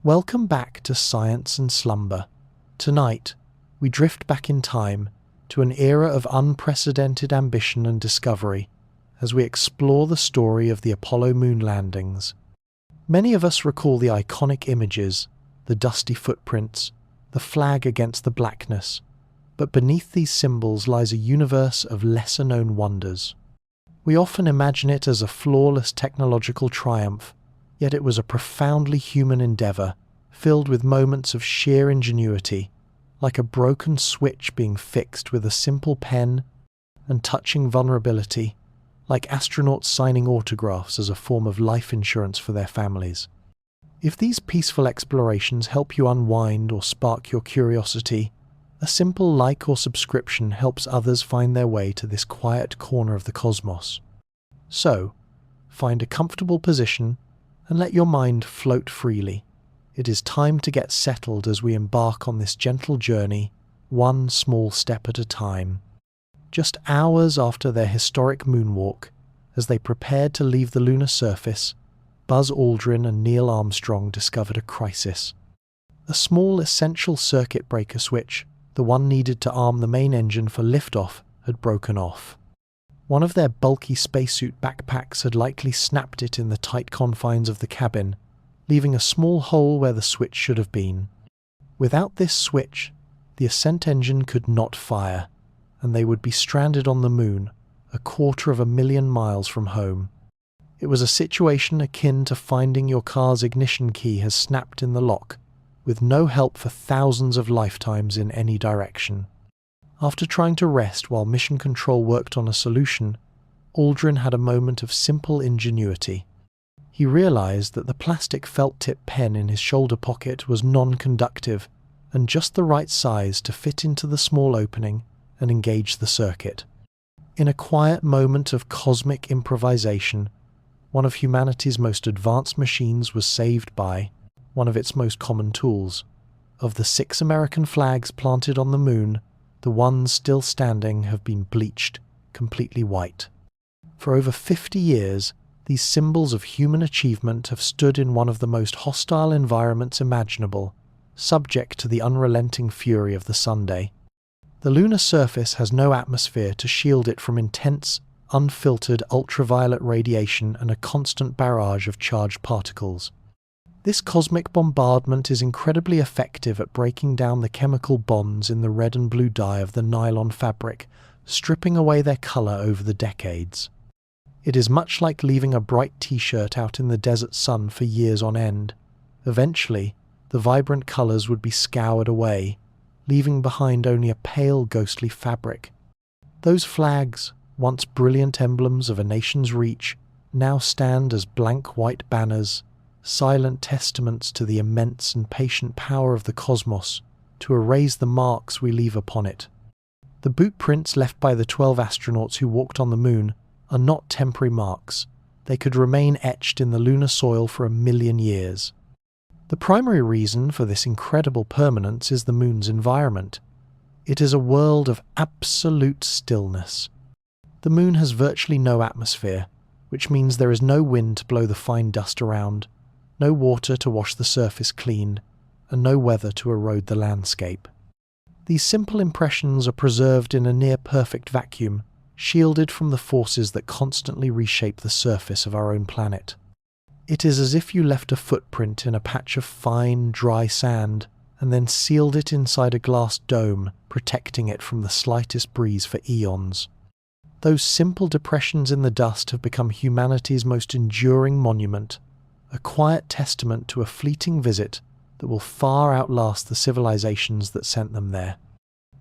Welcome back to Science and Slumber. Tonight, we drift back in time to an era of unprecedented ambition and discovery as we explore the story of the Apollo moon landings. Many of us recall the iconic images, the dusty footprints, the flag against the blackness, but beneath these symbols lies a universe of lesser-known wonders. We often imagine it as a flawless technological triumph, yet it was a profoundly human endeavor, filled with moments of sheer ingenuity, like a broken switch being fixed with a simple pen, and touching vulnerability, like astronauts signing autographs as a form of life insurance for their families. If these peaceful explorations help you unwind or spark your curiosity, a simple like or subscription helps others find their way to this quiet corner of the cosmos. So, find a comfortable position and let your mind float freely. It is time to get settled as we embark on this gentle journey, one small step at a time. Just hours after their historic moonwalk, as they prepared to leave the lunar surface, Buzz Aldrin and Neil Armstrong discovered a crisis. A small essential circuit breaker switch, the one needed to arm the main engine for liftoff, had broken off. One of their bulky spacesuit backpacks had likely snapped it in the tight confines of the cabin, leaving a small hole where the switch should have been. Without this switch, the ascent engine could not fire, and they would be stranded on the moon, 250,000 miles from home. It was a situation akin to finding your car's ignition key has snapped in the lock, with no help for thousands of lifetimes in any direction. After trying to rest while Mission Control worked on a solution, Aldrin had a moment of simple ingenuity. He realized that the plastic felt-tip pen in his shoulder pocket was non-conductive and just the right size to fit into the small opening and engage the circuit. In a quiet moment of cosmic improvisation, one of humanity's most advanced machines was saved by one of its most common tools. Of the 6 American flags planted on the moon, the ones still standing have been bleached completely white. For over 50 years, these symbols of human achievement have stood in one of the most hostile environments imaginable, subject to the unrelenting fury of the Sunday. The lunar surface has no atmosphere to shield it from intense, unfiltered ultraviolet radiation and a constant barrage of charged particles. This cosmic bombardment is incredibly effective at breaking down the chemical bonds in the red and blue dye of the nylon fabric, stripping away their color over the decades. It is much like leaving a bright t-shirt out in the desert sun for years on end. Eventually, the vibrant colors would be scoured away, leaving behind only a pale, ghostly fabric. Those flags, once brilliant emblems of a nation's reach, now stand as blank white banners, silent testaments to the immense and patient power of the cosmos to erase the marks we leave upon it. The boot prints left by the 12 astronauts who walked on the moon are not temporary marks. They could remain etched in the lunar soil for 1,000,000 years. The primary reason for this incredible permanence is the moon's environment. It is a world of absolute stillness. The moon has virtually no atmosphere, which means there is no wind to blow the fine dust around, no water to wash the surface clean, and no weather to erode the landscape. These simple impressions are preserved in a near-perfect vacuum, shielded from the forces that constantly reshape the surface of our own planet. It is as if you left a footprint in a patch of fine, dry sand, and then sealed it inside a glass dome, protecting it from the slightest breeze for eons. Those simple depressions in the dust have become humanity's most enduring monument, a quiet testament to a fleeting visit that will far outlast the civilizations that sent them there.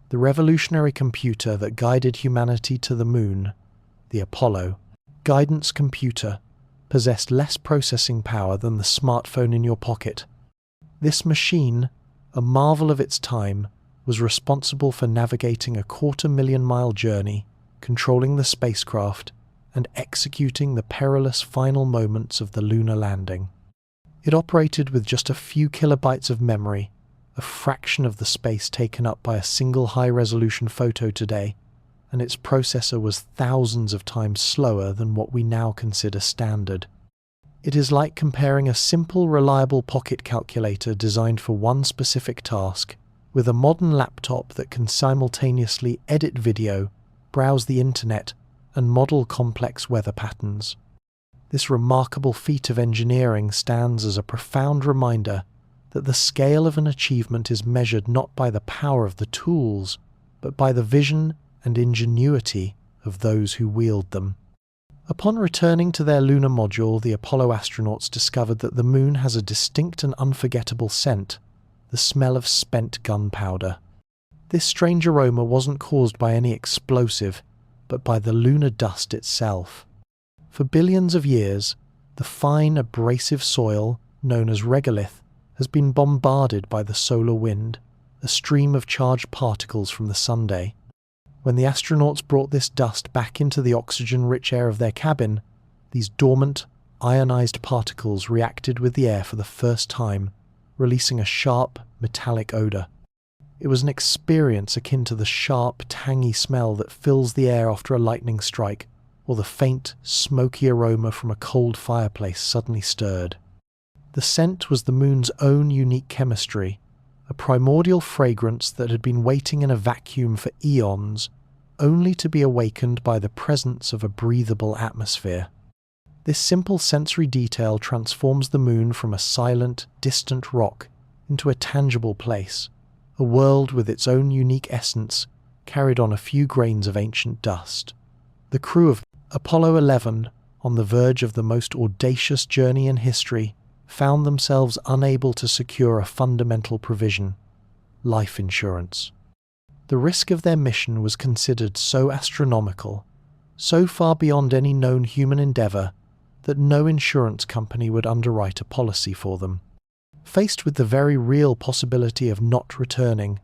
The revolutionary computer that guided humanity to the moon, the Apollo guidance computer, possessed less processing power than the smartphone in your pocket. This machine, a marvel of its time, was responsible for navigating a 250,000-mile journey, controlling the spacecraft, and executing the perilous final moments of the lunar landing. It operated with just a few kilobytes of memory, a fraction of the space taken up by a single high-resolution photo today, and its processor was thousands of times slower than what we now consider standard. It is like comparing a simple, reliable pocket calculator designed for one specific task with a modern laptop that can simultaneously edit video, browse the internet, and model complex weather patterns. This remarkable feat of engineering stands as a profound reminder that the scale of an achievement is measured not by the power of the tools, but by the vision and ingenuity of those who wield them. Upon returning to their lunar module, the Apollo astronauts discovered that the moon has a distinct and unforgettable scent, the smell of spent gunpowder. This strange aroma wasn't caused by any explosive, but by the lunar dust itself. For billions of years, the fine, abrasive soil, known as regolith, has been bombarded by the solar wind, a stream of charged particles from the sunday. When the astronauts brought this dust back into the oxygen-rich air of their cabin, these dormant, ionized particles reacted with the air for the first time, releasing a sharp, metallic odor. It was an experience akin to the sharp, tangy smell that fills the air after a lightning strike, or the faint, smoky aroma from a cold fireplace suddenly stirred. The scent was the moon's own unique chemistry, a primordial fragrance that had been waiting in a vacuum for eons, only to be awakened by the presence of a breathable atmosphere. This simple sensory detail transforms the moon from a silent, distant rock into a tangible place, a world with its own unique essence carried on a few grains of ancient dust. The crew of Apollo 11, on the verge of the most audacious journey in history, found themselves unable to secure a fundamental provision: life insurance. The risk of their mission was considered so astronomical, so far beyond any known human endeavour, that no insurance company would underwrite a policy for them. Faced with the very real possibility of not returning,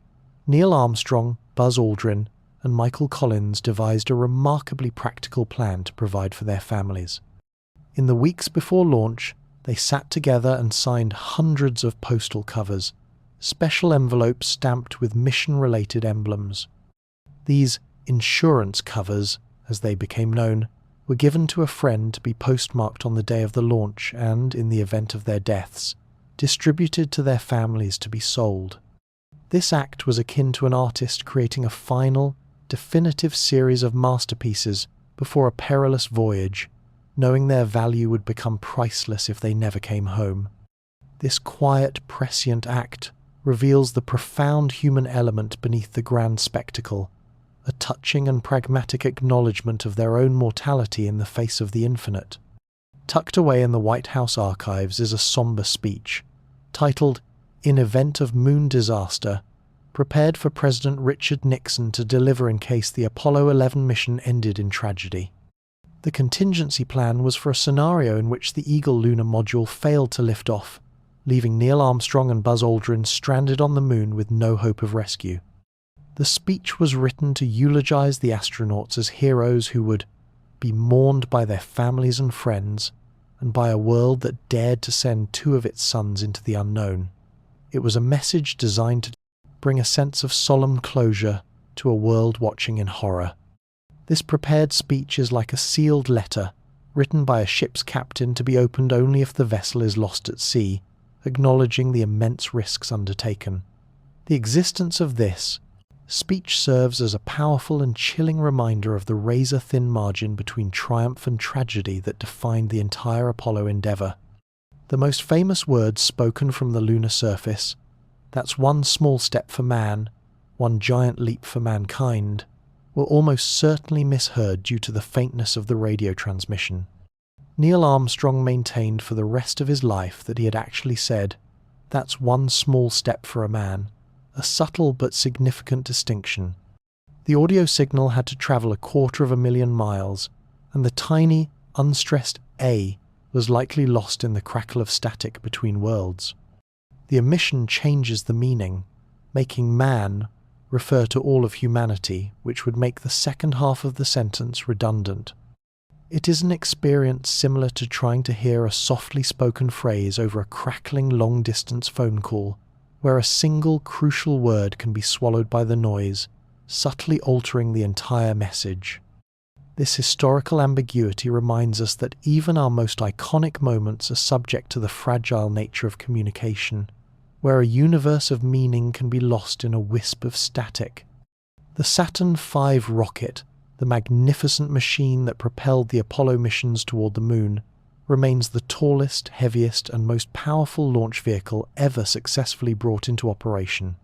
Neil Armstrong, Buzz Aldrin, and Michael Collins devised a remarkably practical plan to provide for their families. In the weeks before launch, they sat together and signed hundreds of postal covers, special envelopes stamped with mission-related emblems. These insurance covers, as they became known, were given to a friend to be postmarked on the day of the launch and, in the event of their deaths, distributed to their families to be sold. This act was akin to an artist creating a final, definitive series of masterpieces before a perilous voyage, knowing their value would become priceless if they never came home. This quiet, prescient act reveals the profound human element beneath the grand spectacle, a touching and pragmatic acknowledgement of their own mortality in the face of the infinite. Tucked away in the White House archives is a somber speech, titled "In Event of Moon Disaster," prepared for President Richard Nixon to deliver in case the Apollo 11 mission ended in tragedy. The contingency plan was for a scenario in which the Eagle lunar module failed to lift off, leaving Neil Armstrong and Buzz Aldrin stranded on the moon with no hope of rescue. The speech was written to eulogize the astronauts as heroes who would be mourned by their families and friends, and by a world that dared to send two of its sons into the unknown. It was a message designed to bring a sense of solemn closure to a world watching in horror. This prepared speech is like a sealed letter, written by a ship's captain to be opened only if the vessel is lost at sea, acknowledging the immense risks undertaken. The existence of this speech serves as a powerful and chilling reminder of the razor-thin margin between triumph and tragedy that defined the entire Apollo endeavour. The most famous words spoken from the lunar surface, "That's one small step for man, one giant leap for mankind," were almost certainly misheard due to the faintness of the radio transmission. Neil Armstrong maintained for the rest of his life that he had actually said, "That's one small step for a man," a subtle but significant distinction. The audio signal had to travel 250,000 miles, and the tiny, unstressed A was likely lost in the crackle of static between worlds. The omission changes the meaning, making man refer to all of humanity, which would make the second half of the sentence redundant. It is an experience similar to trying to hear a softly spoken phrase over a crackling long-distance phone call, where a single crucial word can be swallowed by the noise, subtly altering the entire message. This historical ambiguity reminds us that even our most iconic moments are subject to the fragile nature of communication, where a universe of meaning can be lost in a wisp of static. The Saturn V rocket, the magnificent machine that propelled the Apollo missions toward the Moon, remains the tallest, heaviest, and most powerful launch vehicle ever successfully brought into operation.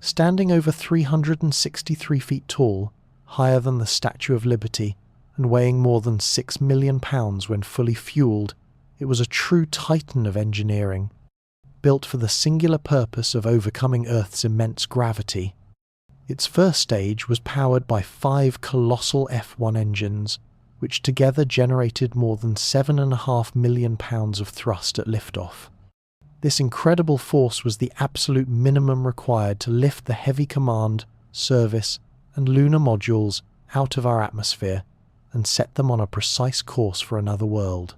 Standing over 363 feet tall, higher than the Statue of Liberty, and weighing more than 6 million pounds when fully fueled, it was a true titan of engineering, built for the singular purpose of overcoming Earth's immense gravity. Its first stage was powered by 5 colossal F1 engines, which together generated more than 7.5 million pounds of thrust at liftoff. This incredible force was the absolute minimum required to lift the heavy command, service, and lunar modules out of our atmosphere and set them on a precise course for another world.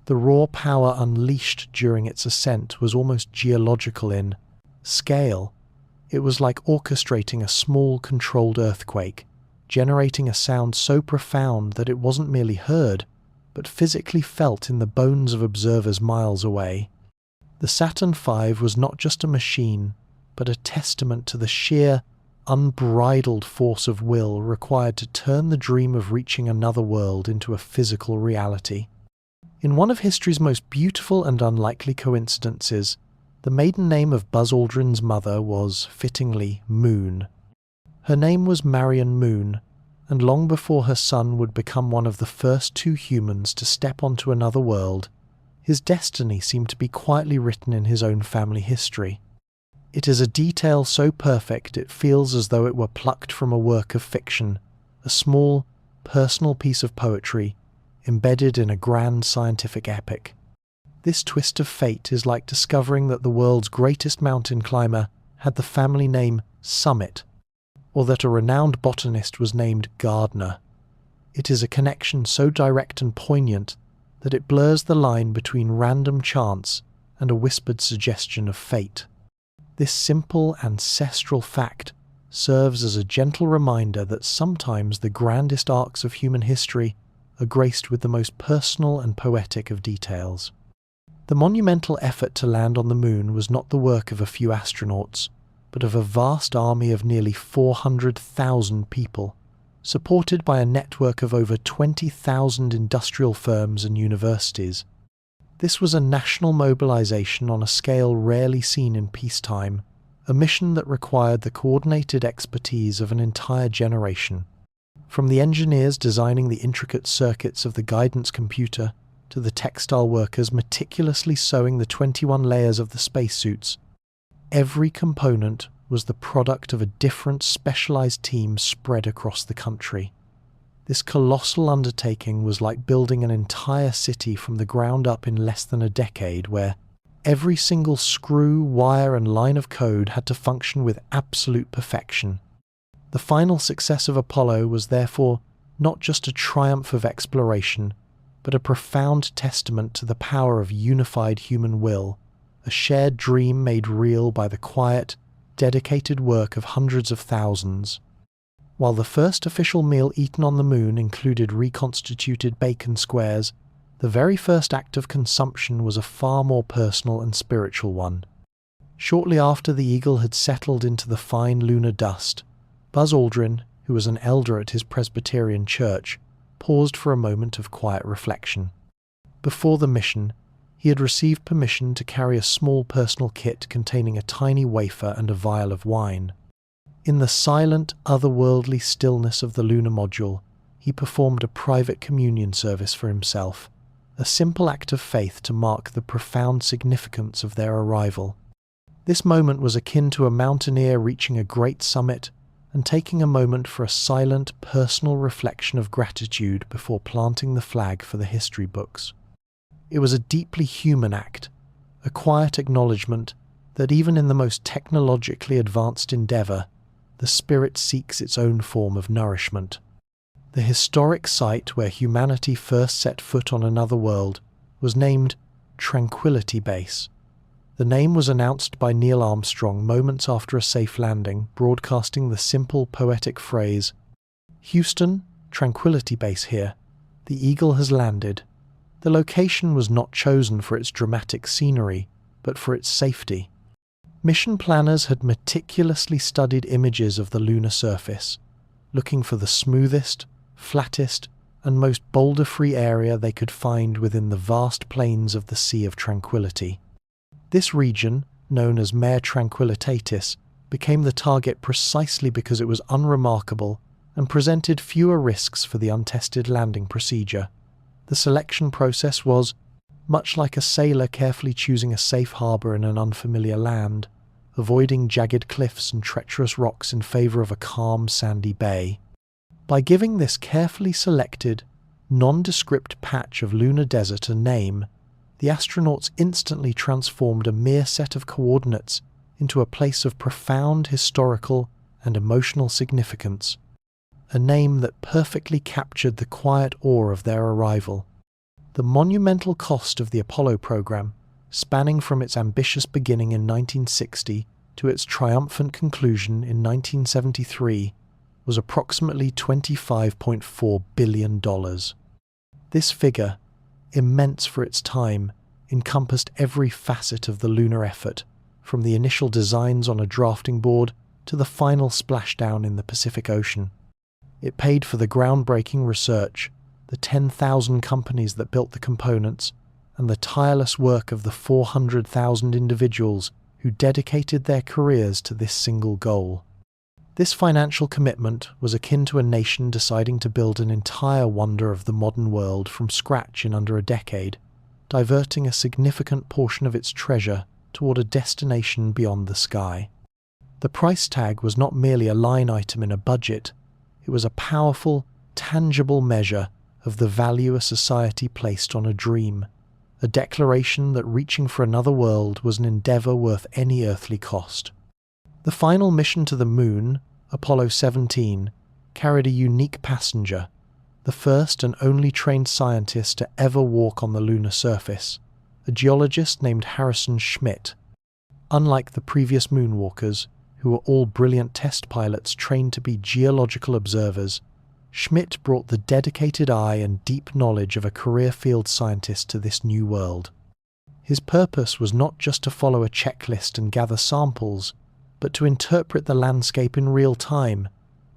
The raw power unleashed during its ascent was almost geological in scale. It was like orchestrating a small, controlled earthquake, generating a sound so profound that it wasn't merely heard, but physically felt in the bones of observers miles away. The Saturn V was not just a machine, but a testament to the sheer, unbridled force of will required to turn the dream of reaching another world into a physical reality. In one of history's most beautiful and unlikely coincidences, the maiden name of Buzz Aldrin's mother was, fittingly, Moon. Her name was Marion Moon, and long before her son would become one of the first 2 humans to step onto another world, his destiny seemed to be quietly written in his own family history. It is a detail so perfect it feels as though it were plucked from a work of fiction, a small, personal piece of poetry, embedded in a grand scientific epic. This twist of fate is like discovering that the world's greatest mountain climber had the family name Summit, or that a renowned botanist was named Gardner. It is a connection so direct and poignant that it blurs the line between random chance and a whispered suggestion of fate. This simple ancestral fact serves as a gentle reminder that sometimes the grandest arcs of human history are graced with the most personal and poetic of details. The monumental effort to land on the Moon was not the work of a few astronauts, but of a vast army of nearly 400,000 people, supported by a network of over 20,000 industrial firms and universities. This was a national mobilization on a scale rarely seen in peacetime, a mission that required the coordinated expertise of an entire generation. From the engineers designing the intricate circuits of the guidance computer to the textile workers meticulously sewing the 21 layers of the spacesuits, every component was the product of a different specialized team spread across the country. This colossal undertaking was like building an entire city from the ground up in less than a decade, where every single screw, wire, and line of code had to function with absolute perfection. The final success of Apollo was therefore not just a triumph of exploration, but a profound testament to the power of unified human will, a shared dream made real by the quiet, dedicated work of hundreds of thousands. While the first official meal eaten on the Moon included reconstituted bacon squares, the very first act of consumption was a far more personal and spiritual one. Shortly after the Eagle had settled into the fine lunar dust, Buzz Aldrin, who was an elder at his Presbyterian church, paused for a moment of quiet reflection. Before the mission, he had received permission to carry a small personal kit containing a tiny wafer and a vial of wine. In the silent, otherworldly stillness of the lunar module, he performed a private communion service for himself, a simple act of faith to mark the profound significance of their arrival. This moment was akin to a mountaineer reaching a great summit and taking a moment for a silent, personal reflection of gratitude before planting the flag for the history books. It was a deeply human act, a quiet acknowledgement that even in the most technologically advanced endeavour, the spirit seeks its own form of nourishment. The historic site where humanity first set foot on another world was named Tranquility Base. The name was announced by Neil Armstrong moments after a safe landing, broadcasting the simple, poetic phrase, "Houston, Tranquility Base here. The Eagle has landed. The location was not chosen for its dramatic scenery, but for its safety. Mission planners had meticulously studied images of the lunar surface, looking for the smoothest, flattest, and most boulder-free area they could find within the vast plains of the Sea of Tranquility. This region, known as Mare Tranquillitatis, became the target precisely because it was unremarkable and presented fewer risks for the untested landing procedure. The selection process was much like a sailor carefully choosing a safe harbour in an unfamiliar land, avoiding jagged cliffs and treacherous rocks in favour of a calm, sandy bay. By giving this carefully selected, nondescript patch of lunar desert a name, the astronauts instantly transformed a mere set of coordinates into a place of profound historical and emotional significance, a name that perfectly captured the quiet awe of their arrival. The monumental cost of the Apollo program, spanning from its ambitious beginning in 1960 to its triumphant conclusion in 1973, was approximately $25.4 billion. This figure, immense for its time, encompassed every facet of the lunar effort, from the initial designs on a drafting board to the final splashdown in the Pacific Ocean. It paid for the groundbreaking research, the 10,000 companies that built the components, and the tireless work of the 400,000 individuals who dedicated their careers to this single goal. This financial commitment was akin to a nation deciding to build an entire wonder of the modern world from scratch in under a decade, diverting a significant portion of its treasure toward a destination beyond the sky. The price tag was not merely a line item in a budget, it was a powerful, tangible measure of the value a society placed on a dream, a declaration that reaching for another world was an endeavor worth any earthly cost. The final mission to the Moon, Apollo 17, carried a unique passenger, the first and only trained scientist to ever walk on the lunar surface, a geologist named Harrison Schmitt. Unlike the previous moonwalkers, who were all brilliant test pilots trained to be geological observers, Schmitt brought the dedicated eye and deep knowledge of a career field scientist to this new world. His purpose was not just to follow a checklist and gather samples, but to interpret the landscape in real time,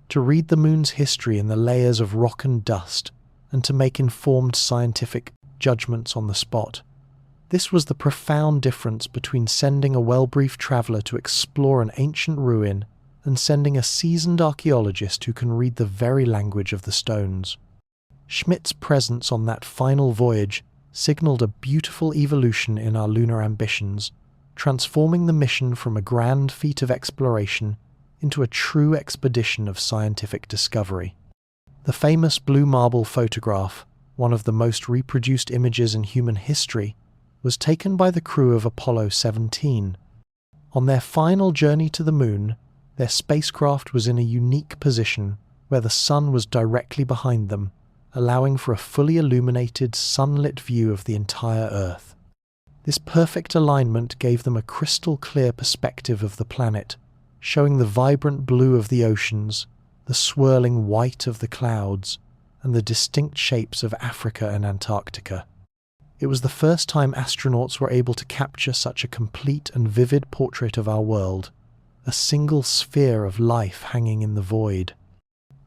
to read the Moon's history in the layers of rock and dust, and to make informed scientific judgments on the spot. This was the profound difference between sending a well-briefed traveller to explore an ancient ruin and sending a seasoned archaeologist who can read the very language of the stones. Schmitt's presence on that final voyage signaled a beautiful evolution in our lunar ambitions, transforming the mission from a grand feat of exploration into a true expedition of scientific discovery. The famous blue marble photograph, one of the most reproduced images in human history, was taken by the crew of Apollo 17. On their final journey to the Moon, their spacecraft was in a unique position where the sun was directly behind them, allowing for a fully illuminated, sunlit view of the entire Earth. This perfect alignment gave them a crystal-clear perspective of the planet, showing the vibrant blue of the oceans, the swirling white of the clouds, and the distinct shapes of Africa and Antarctica. It was the first time astronauts were able to capture such a complete and vivid portrait of our world, a single sphere of life hanging in the void.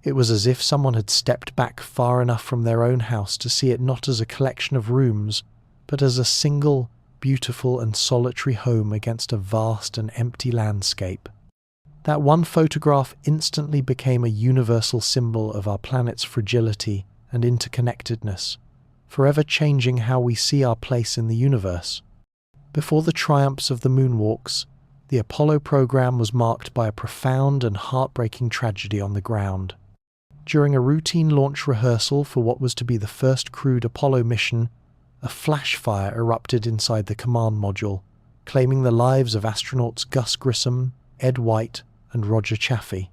It was as if someone had stepped back far enough from their own house to see it not as a collection of rooms, but as a single, beautiful and solitary home against a vast and empty landscape. That one photograph instantly became a universal symbol of our planet's fragility and interconnectedness, forever changing how we see our place in the universe. Before the triumphs of the moonwalks, the Apollo program was marked by a profound and heartbreaking tragedy on the ground. During a routine launch rehearsal for what was to be the first crewed Apollo mission, a flash fire erupted inside the command module, claiming the lives of astronauts Gus Grissom, Ed White, and Roger Chaffee.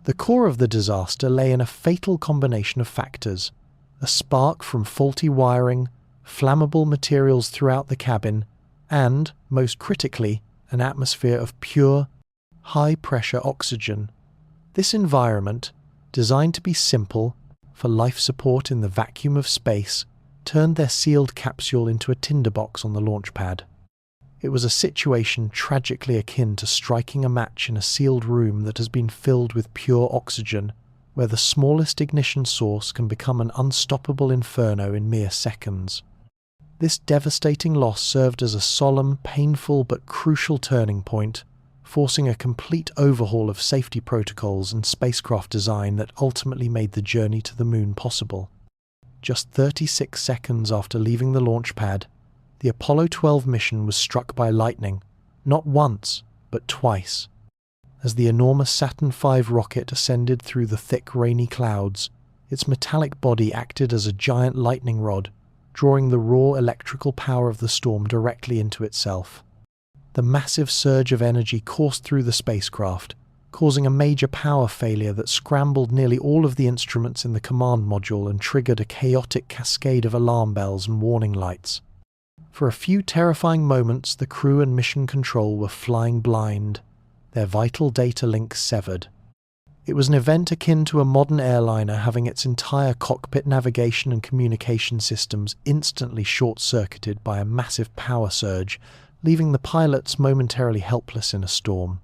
The core of the disaster lay in a fatal combination of factors: a spark from faulty wiring, flammable materials throughout the cabin, and, most critically, an atmosphere of pure, high-pressure oxygen. This environment, designed to be simple, for life support in the vacuum of space turned their sealed capsule into a tinderbox on the launch pad. It was a situation tragically akin to striking a match in a sealed room that has been filled with pure oxygen, where the smallest ignition source can become an unstoppable inferno in mere seconds. This devastating loss served as a solemn, painful but crucial turning point, forcing a complete overhaul of safety protocols and spacecraft design that ultimately made the journey to the moon possible. Just 36 seconds after leaving the launch pad, the Apollo 12 mission was struck by lightning, not once, but twice. As the enormous Saturn V rocket ascended through the thick, rainy clouds, its metallic body acted as a giant lightning rod, drawing the raw electrical power of the storm directly into itself. The massive surge of energy coursed through the spacecraft, causing a major power failure that scrambled nearly all of the instruments in the command module and triggered a chaotic cascade of alarm bells and warning lights. For a few terrifying moments, the crew and mission control were flying blind, their vital data links severed. It was an event akin to a modern airliner having its entire cockpit navigation and communication systems instantly short-circuited by a massive power surge, leaving the pilots momentarily helpless in a storm.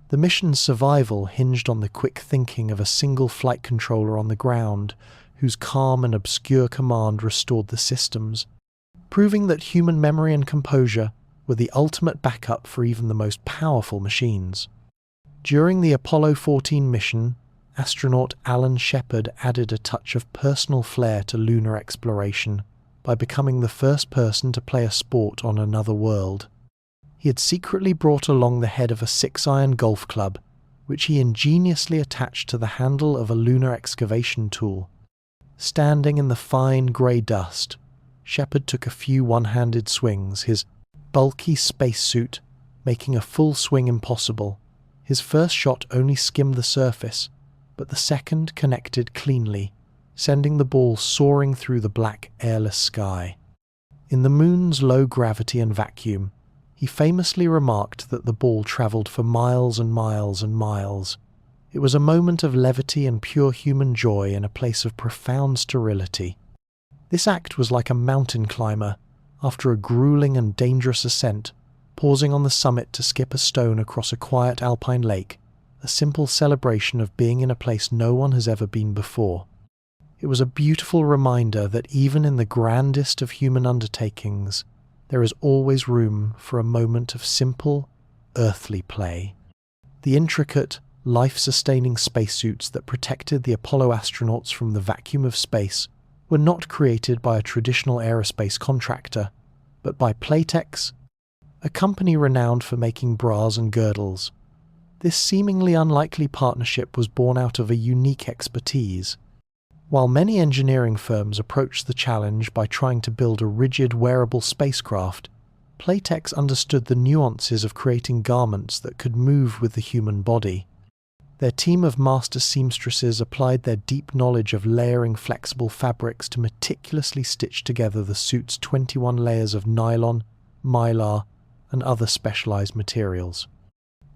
The mission's survival hinged on the quick thinking of a single flight controller on the ground, whose calm and obscure command restored the systems, proving that human memory and composure were the ultimate backup for even the most powerful machines. During the Apollo 14 mission, astronaut Alan Shepard added a touch of personal flair to lunar exploration by becoming the first person to play a sport on another world. He had secretly brought along the head of a 6-iron golf club, which he ingeniously attached to the handle of a lunar excavation tool. Standing in the fine grey dust, Shepard took a few one-handed swings, his bulky spacesuit making a full swing impossible. His first shot only skimmed the surface, but the second connected cleanly, sending the ball soaring through the black, airless sky. In the moon's low gravity and vacuum, he famously remarked that the ball travelled for miles and miles and miles. It was a moment of levity and pure human joy in a place of profound sterility. This act was like a mountain climber, after a grueling and dangerous ascent, pausing on the summit to skip a stone across a quiet alpine lake, a simple celebration of being in a place no one has ever been before. It was a beautiful reminder that even in the grandest of human undertakings, there is always room for a moment of simple, earthly play. The intricate, life-sustaining spacesuits that protected the Apollo astronauts from the vacuum of space were not created by a traditional aerospace contractor, but by Playtex, a company renowned for making bras and girdles. This seemingly unlikely partnership was born out of a unique expertise. While many engineering firms approached the challenge by trying to build a rigid, wearable spacecraft, Playtex understood the nuances of creating garments that could move with the human body. Their team of master seamstresses applied their deep knowledge of layering flexible fabrics to meticulously stitch together the suit's 21 layers of nylon, mylar, and other specialized materials.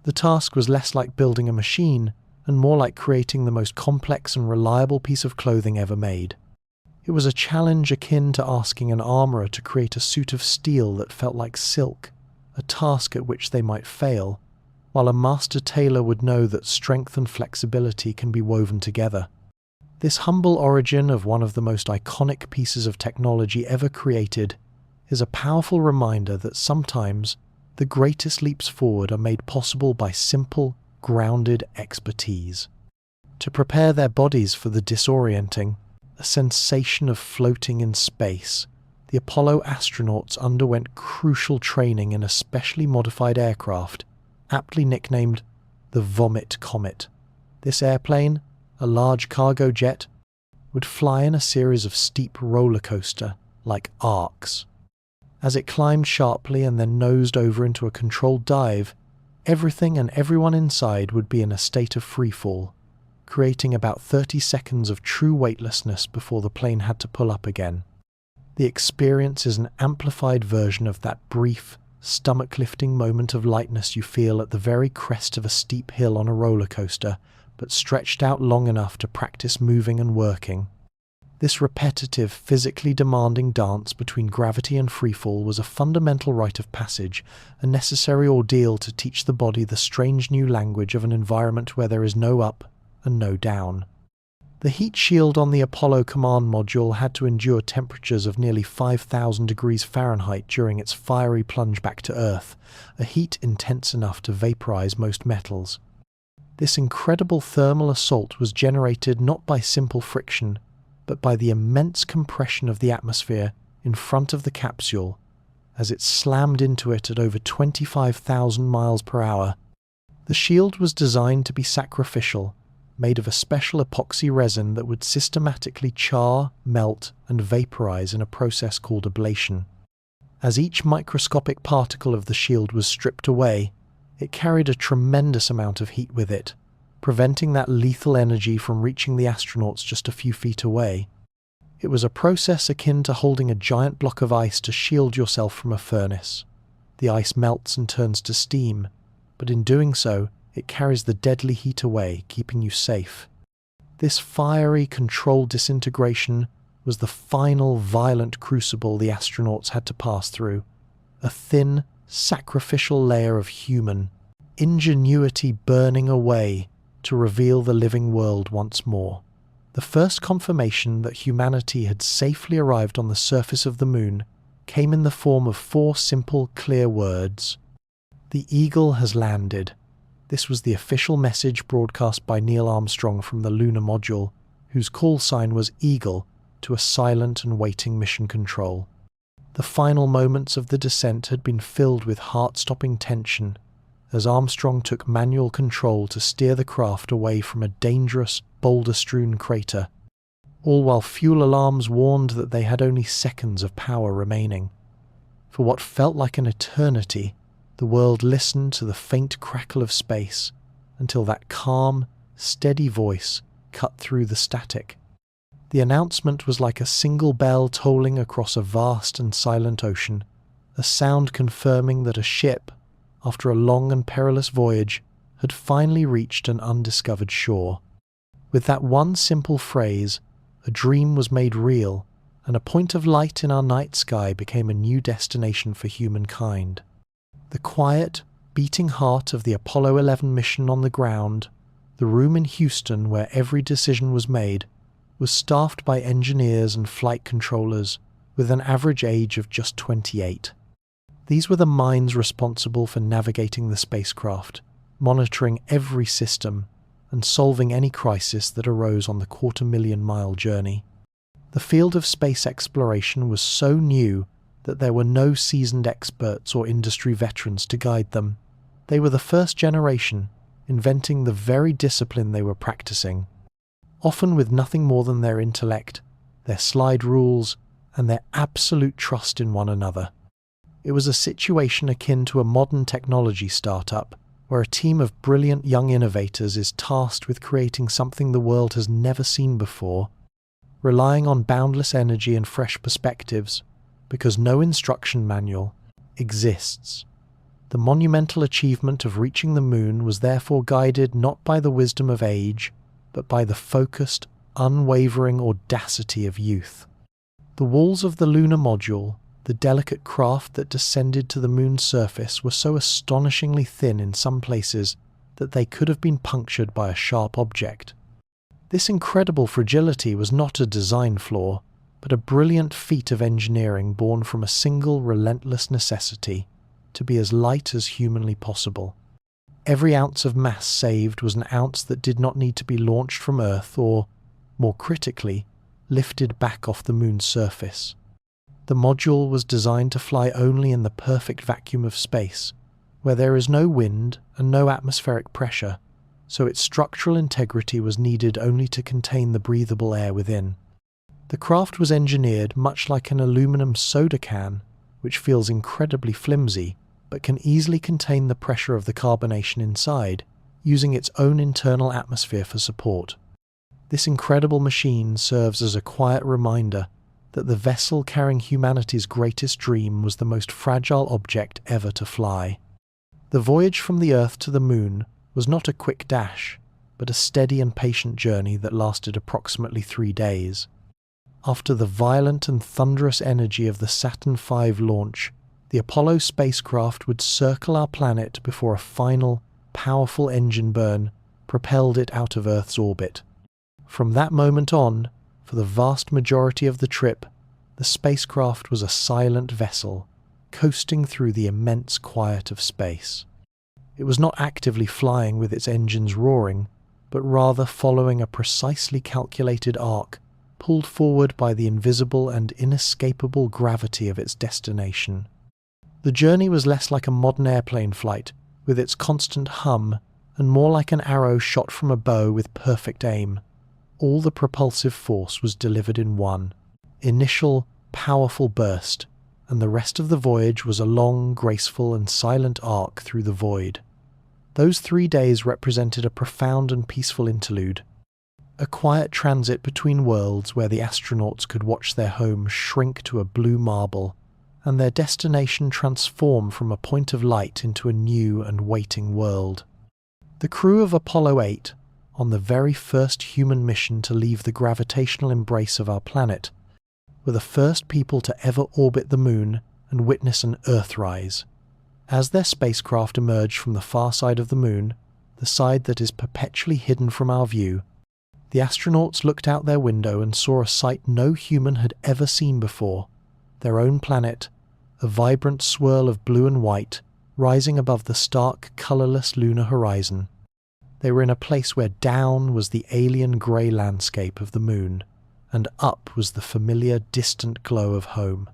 The task was less like building a machine and more like creating the most complex and reliable piece of clothing ever made. It was a challenge akin to asking an armorer to create a suit of steel that felt like silk, a task at which they might fail, while a master tailor would know that strength and flexibility can be woven together. This humble origin of one of the most iconic pieces of technology ever created is a powerful reminder that sometimes the greatest leaps forward are made possible by simple, grounded expertise. To prepare their bodies for the disorienting, a sensation of floating in space, the Apollo astronauts underwent crucial training in a specially modified aircraft, aptly nicknamed the Vomit Comet. This airplane, a large cargo jet, would fly in a series of steep roller coaster-like arcs. As it climbed sharply and then nosed over into a controlled dive, everything and everyone inside would be in a state of freefall, creating about 30 seconds of true weightlessness before the plane had to pull up again. The experience is an amplified version of that brief, stomach-lifting moment of lightness you feel at the very crest of a steep hill on a roller coaster, but stretched out long enough to practice moving and working. This repetitive, physically demanding dance between gravity and freefall was a fundamental rite of passage, a necessary ordeal to teach the body the strange new language of an environment where there is no up and no down. The heat shield on the Apollo command module had to endure temperatures of nearly 5,000 degrees Fahrenheit during its fiery plunge back to Earth, a heat intense enough to vaporize most metals. This incredible thermal assault was generated not by simple friction, but by the immense compression of the atmosphere in front of the capsule as it slammed into it at over 25,000 miles per hour. The shield was designed to be sacrificial, made of a special epoxy resin that would systematically char, melt, and vaporize in a process called ablation. As each microscopic particle of the shield was stripped away, it carried a tremendous amount of heat with it, preventing that lethal energy from reaching the astronauts just a few feet away. It was a process akin to holding a giant block of ice to shield yourself from a furnace. The ice melts and turns to steam, but in doing so, it carries the deadly heat away, keeping you safe. This fiery, controlled disintegration was the final violent crucible the astronauts had to pass through, a thin, sacrificial layer of human ingenuity burning away to reveal the living world once more. The first confirmation that humanity had safely arrived on the surface of the moon came in the form of 4 simple, clear words. "The Eagle has landed." This was the official message broadcast by Neil Armstrong from the lunar module, whose call sign was Eagle, to a silent and waiting mission control. The final moments of the descent had been filled with heart-stopping tension, as Armstrong took manual control to steer the craft away from a dangerous, boulder-strewn crater, all while fuel alarms warned that they had only seconds of power remaining. For what felt like an eternity, the world listened to the faint crackle of space until that calm, steady voice cut through the static. The announcement was like a single bell tolling across a vast and silent ocean, a sound confirming that a ship, after a long and perilous voyage, had finally reached an undiscovered shore. With that one simple phrase, a dream was made real, and a point of light in our night sky became a new destination for humankind. The quiet, beating heart of the Apollo 11 mission on the ground, the room in Houston where every decision was made, was staffed by engineers and flight controllers with an average age of just 28. These were the minds responsible for navigating the spacecraft, monitoring every system, and solving any crisis that arose on the 250,000-mile journey. The field of space exploration was so new that there were no seasoned experts or industry veterans to guide them. They were the first generation, inventing the very discipline they were practicing, often with nothing more than their intellect, their slide rules, and their absolute trust in one another. It was a situation akin to a modern technology startup, where a team of brilliant young innovators is tasked with creating something the world has never seen before, relying on boundless energy and fresh perspectives, because no instruction manual exists. The monumental achievement of reaching the moon was therefore guided not by the wisdom of age, but by the focused, unwavering audacity of youth. The walls of the lunar module, the delicate craft that descended to the moon's surface, were so astonishingly thin in some places that they could have been punctured by a sharp object. This incredible fragility was not a design flaw, but a brilliant feat of engineering born from a single relentless necessity to be as light as humanly possible. Every ounce of mass saved was an ounce that did not need to be launched from Earth or, more critically, lifted back off the moon's surface. The module was designed to fly only in the perfect vacuum of space, where there is no wind and no atmospheric pressure, so its structural integrity was needed only to contain the breathable air within. The craft was engineered much like an aluminum soda can, which feels incredibly flimsy, but can easily contain the pressure of the carbonation inside, using its own internal atmosphere for support. This incredible machine serves as a quiet reminder that the vessel carrying humanity's greatest dream was the most fragile object ever to fly. The voyage from the Earth to the Moon was not a quick dash, but a steady and patient journey that lasted approximately 3 days. After the violent and thunderous energy of the Saturn V launch, the Apollo spacecraft would circle our planet before a final, powerful engine burn propelled it out of Earth's orbit. From that moment on, for the vast majority of the trip, the spacecraft was a silent vessel, coasting through the immense quiet of space. It was not actively flying with its engines roaring, but rather following a precisely calculated arc, pulled forward by the invisible and inescapable gravity of its destination. The journey was less like a modern airplane flight, with its constant hum, and more like an arrow shot from a bow with perfect aim. All the propulsive force was delivered in one initial, powerful burst, and the rest of the voyage was a long, graceful, and silent arc through the void. Those 3 days represented a profound and peaceful interlude, a quiet transit between worlds where the astronauts could watch their home shrink to a blue marble, and their destination transform from a point of light into a new and waiting world. The crew of Apollo 8, on the very first human mission to leave the gravitational embrace of our planet, were the first people to ever orbit the moon and witness an Earthrise. As their spacecraft emerged from the far side of the moon, the side that is perpetually hidden from our view, the astronauts looked out their window and saw a sight no human had ever seen before: their own planet, a vibrant swirl of blue and white, rising above the stark, colourless lunar horizon. They were in a place where down was the alien grey landscape of the moon, and up was the familiar, distant glow of home.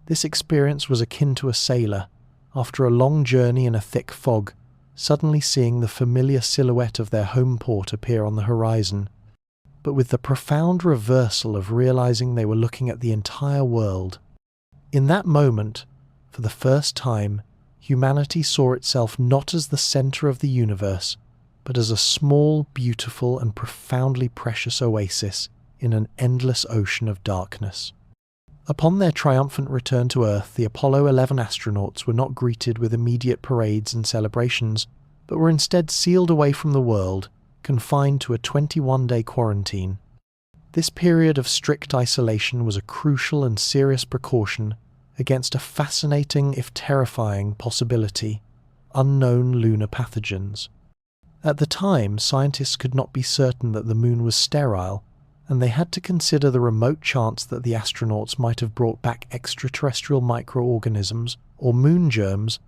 This experience was akin to a sailor, after a long journey in a thick fog, suddenly seeing the familiar silhouette of their home port appear on the horizon, but with the profound reversal of realizing they were looking at the entire world. In that moment, for the first time, humanity saw itself not as the center of the universe, but as a small, beautiful, and profoundly precious oasis in an endless ocean of darkness. Upon their triumphant return to Earth, the Apollo 11 astronauts were not greeted with immediate parades and celebrations, but were instead sealed away from the world, confined to a 21-day quarantine. This period of strict isolation was a crucial and serious precaution against a fascinating, if terrifying, possibility: unknown lunar pathogens. At the time, scientists could not be certain that the moon was sterile, and they had to consider the remote chance that the astronauts might have brought back extraterrestrial microorganisms or moon germs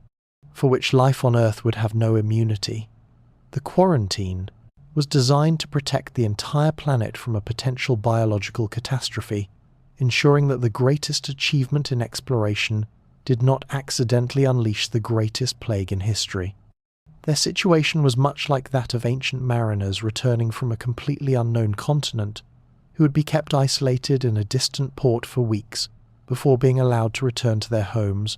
for which life on Earth would have no immunity. The quarantine was designed to protect the entire planet from a potential biological catastrophe, ensuring that the greatest achievement in exploration did not accidentally unleash the greatest plague in history. Their situation was much like that of ancient mariners returning from a completely unknown continent, who would be kept isolated in a distant port for weeks before being allowed to return to their homes,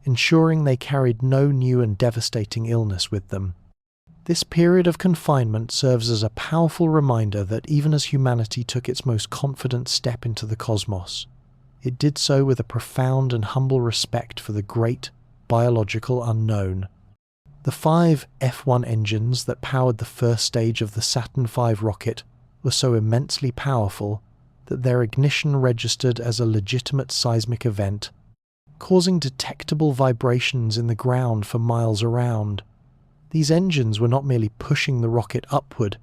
ensuring they carried no new and devastating illness with them. This period of confinement serves as a powerful reminder that even as humanity took its most confident step into the cosmos, it did so with a profound and humble respect for the great biological unknown. The 5 F-1 engines that powered the first stage of the Saturn V rocket were so immensely powerful that their ignition registered as a legitimate seismic event, causing detectable vibrations in the ground for miles around. These engines were not merely pushing the rocket upward,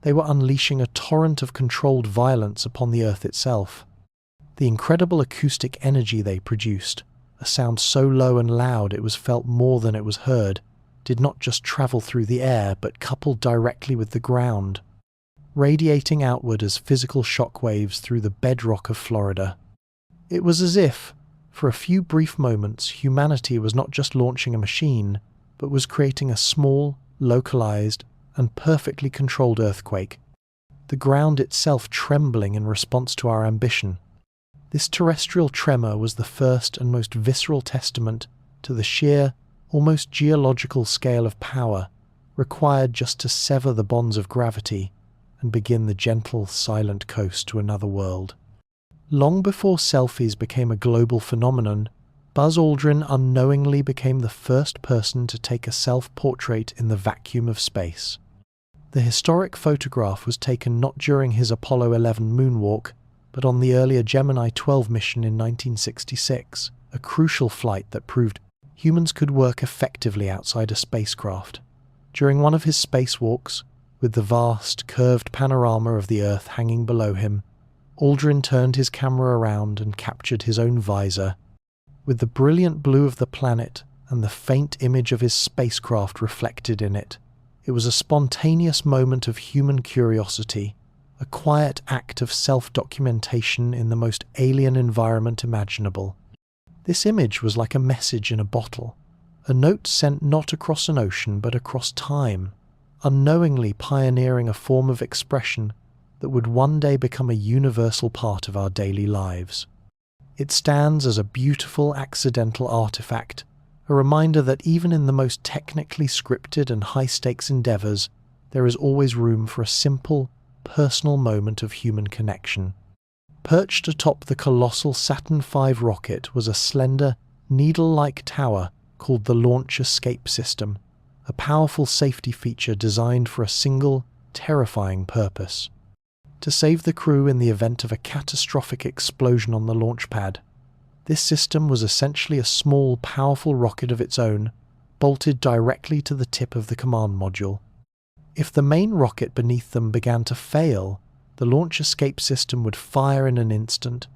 they were unleashing a torrent of controlled violence upon the Earth itself. The incredible acoustic energy they produced, a sound so low and loud it was felt more than it was heard, did not just travel through the air but coupled directly with the ground, radiating outward as physical shock waves through the bedrock of Florida. It was as if, for a few brief moments, humanity was not just launching a machine, but was creating a small, localized, and perfectly controlled earthquake, the ground itself trembling in response to our ambition. This terrestrial tremor was the first and most visceral testament to the sheer, almost geological scale of power required just to sever the bonds of gravity and begin the gentle, silent coast to another world. Long before selfies became a global phenomenon, Buzz Aldrin unknowingly became the first person to take a self-portrait in the vacuum of space. The historic photograph was taken not during his Apollo 11 moonwalk, but on the earlier Gemini 12 mission in 1966, a crucial flight that proved humans could work effectively outside a spacecraft. During one of his spacewalks, with the vast, curved panorama of the Earth hanging below him, Aldrin turned his camera around and captured his own visor. With the brilliant blue of the planet and the faint image of his spacecraft reflected in it, it was a spontaneous moment of human curiosity, a quiet act of self-documentation in the most alien environment imaginable. This image was like a message in a bottle, a note sent not across an ocean but across time, unknowingly pioneering a form of expression that would one day become a universal part of our daily lives. It stands as a beautiful accidental artifact, a reminder that even in the most technically scripted and high-stakes endeavors, there is always room for a simple, personal moment of human connection. Perched atop the colossal Saturn V rocket was a slender, needle-like tower called the Launch Escape System, a powerful safety feature designed for a single, terrifying purpose: to save the crew in the event of a catastrophic explosion on the launch pad. This system was essentially a small, powerful rocket of its own, bolted directly to the tip of the command module. If the main rocket beneath them began to fail, the launch escape system would fire in an instant,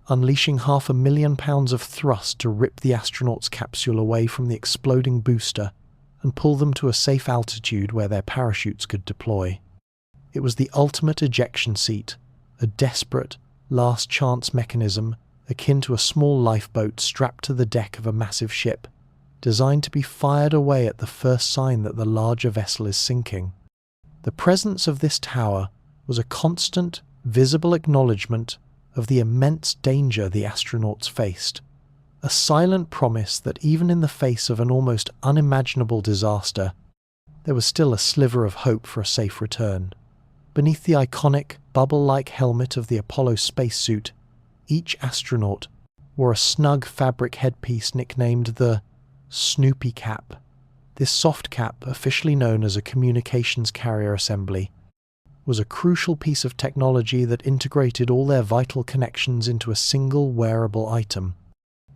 unleashing 500,000 pounds of thrust to rip the astronauts' capsule away from the exploding booster and pull them to a safe altitude where their parachutes could deploy. It was the ultimate ejection seat, a desperate, last-chance mechanism akin to a small lifeboat strapped to the deck of a massive ship, designed to be fired away at the first sign that the larger vessel is sinking. The presence of this tower was a constant, visible acknowledgement of the immense danger the astronauts faced, a silent promise that even in the face of an almost unimaginable disaster, there was still a sliver of hope for a safe return. Beneath the iconic, bubble-like helmet of the Apollo spacesuit, each astronaut wore a snug fabric headpiece nicknamed the Snoopy Cap. This soft cap, officially known as a communications carrier assembly, was a crucial piece of technology that integrated all their vital connections into a single wearable item.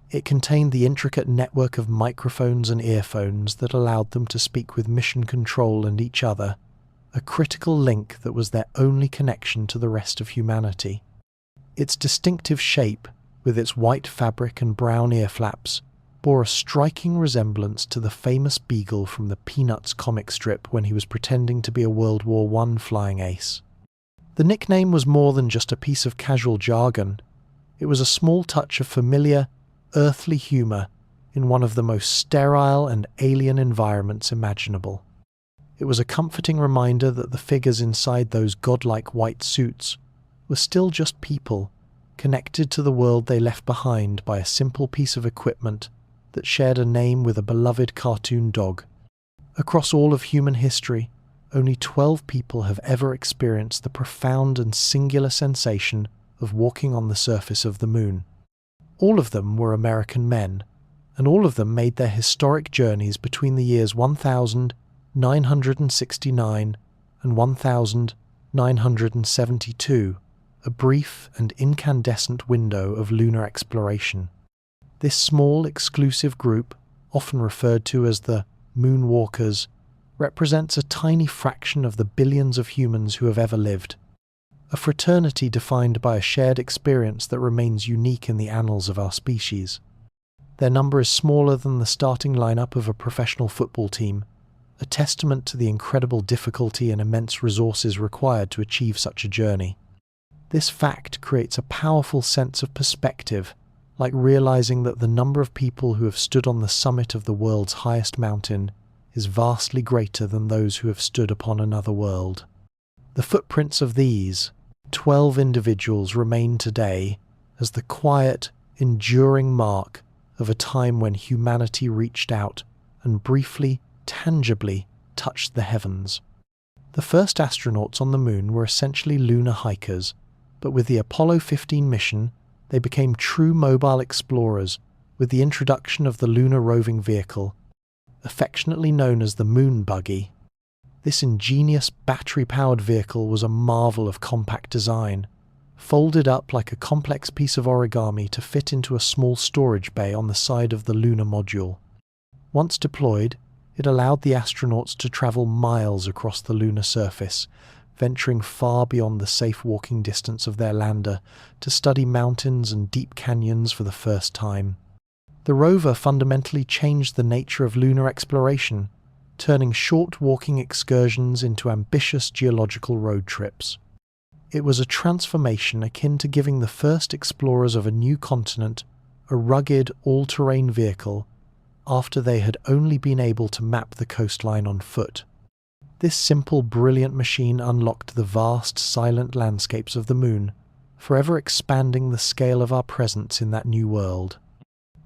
It contained the intricate network of microphones and earphones that allowed them to speak with mission control and each other, a critical link that was their only connection to the rest of humanity. Its distinctive shape, with its white fabric and brown ear flaps, bore a striking resemblance to the famous Beagle from the Peanuts comic strip when he was pretending to be a World War I flying ace. The nickname was more than just a piece of casual jargon. It was a small touch of familiar, earthly humour in one of the most sterile and alien environments imaginable. It was a comforting reminder that the figures inside those godlike white suits were still just people, connected to the world they left behind by a simple piece of equipment that shared a name with a beloved cartoon dog. Across all of human history, only 12 people have ever experienced the profound and singular sensation of walking on the surface of the moon. All of them were American men, and all of them made their historic journeys between the years 1969 and 1972, a brief and incandescent window of lunar exploration. This small, exclusive group, often referred to as the Moonwalkers, represents a tiny fraction of the billions of humans who have ever lived, a fraternity defined by a shared experience that remains unique in the annals of our species. Their number is smaller than the starting lineup of a professional football team, a testament to the incredible difficulty and immense resources required to achieve such a journey. This fact creates a powerful sense of perspective, like realizing that the number of people who have stood on the summit of the world's highest mountain is vastly greater than those who have stood upon another world. The footprints of these 12 individuals remain today as the quiet, enduring mark of a time when humanity reached out and briefly, tangibly touched the heavens. The first astronauts on the moon were essentially lunar hikers, but with the Apollo 15 mission, they became true mobile explorers with the introduction of the Lunar Roving Vehicle, affectionately known as the Moon Buggy. This ingenious battery-powered vehicle was a marvel of compact design, folded up like a complex piece of origami to fit into a small storage bay on the side of the lunar module. Once deployed, it allowed the astronauts to travel miles across the lunar surface, venturing far beyond the safe walking distance of their lander to study mountains and deep canyons for the first time. The rover fundamentally changed the nature of lunar exploration, turning short walking excursions into ambitious geological road trips. It was a transformation akin to giving the first explorers of a new continent a rugged, all-terrain vehicle after they had only been able to map the coastline on foot. This simple, brilliant machine unlocked the vast, silent landscapes of the Moon, forever expanding the scale of our presence in that new world.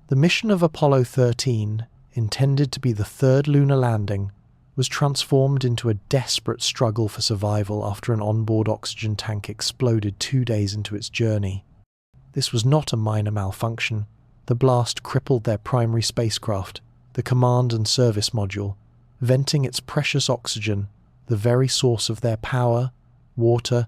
The mission of Apollo 13, intended to be the third lunar landing, was transformed into a desperate struggle for survival after an onboard oxygen tank exploded 2 days into its journey. This was not a minor malfunction. The blast crippled their primary spacecraft, the command and service module, venting its precious oxygen, the very source of their power, water,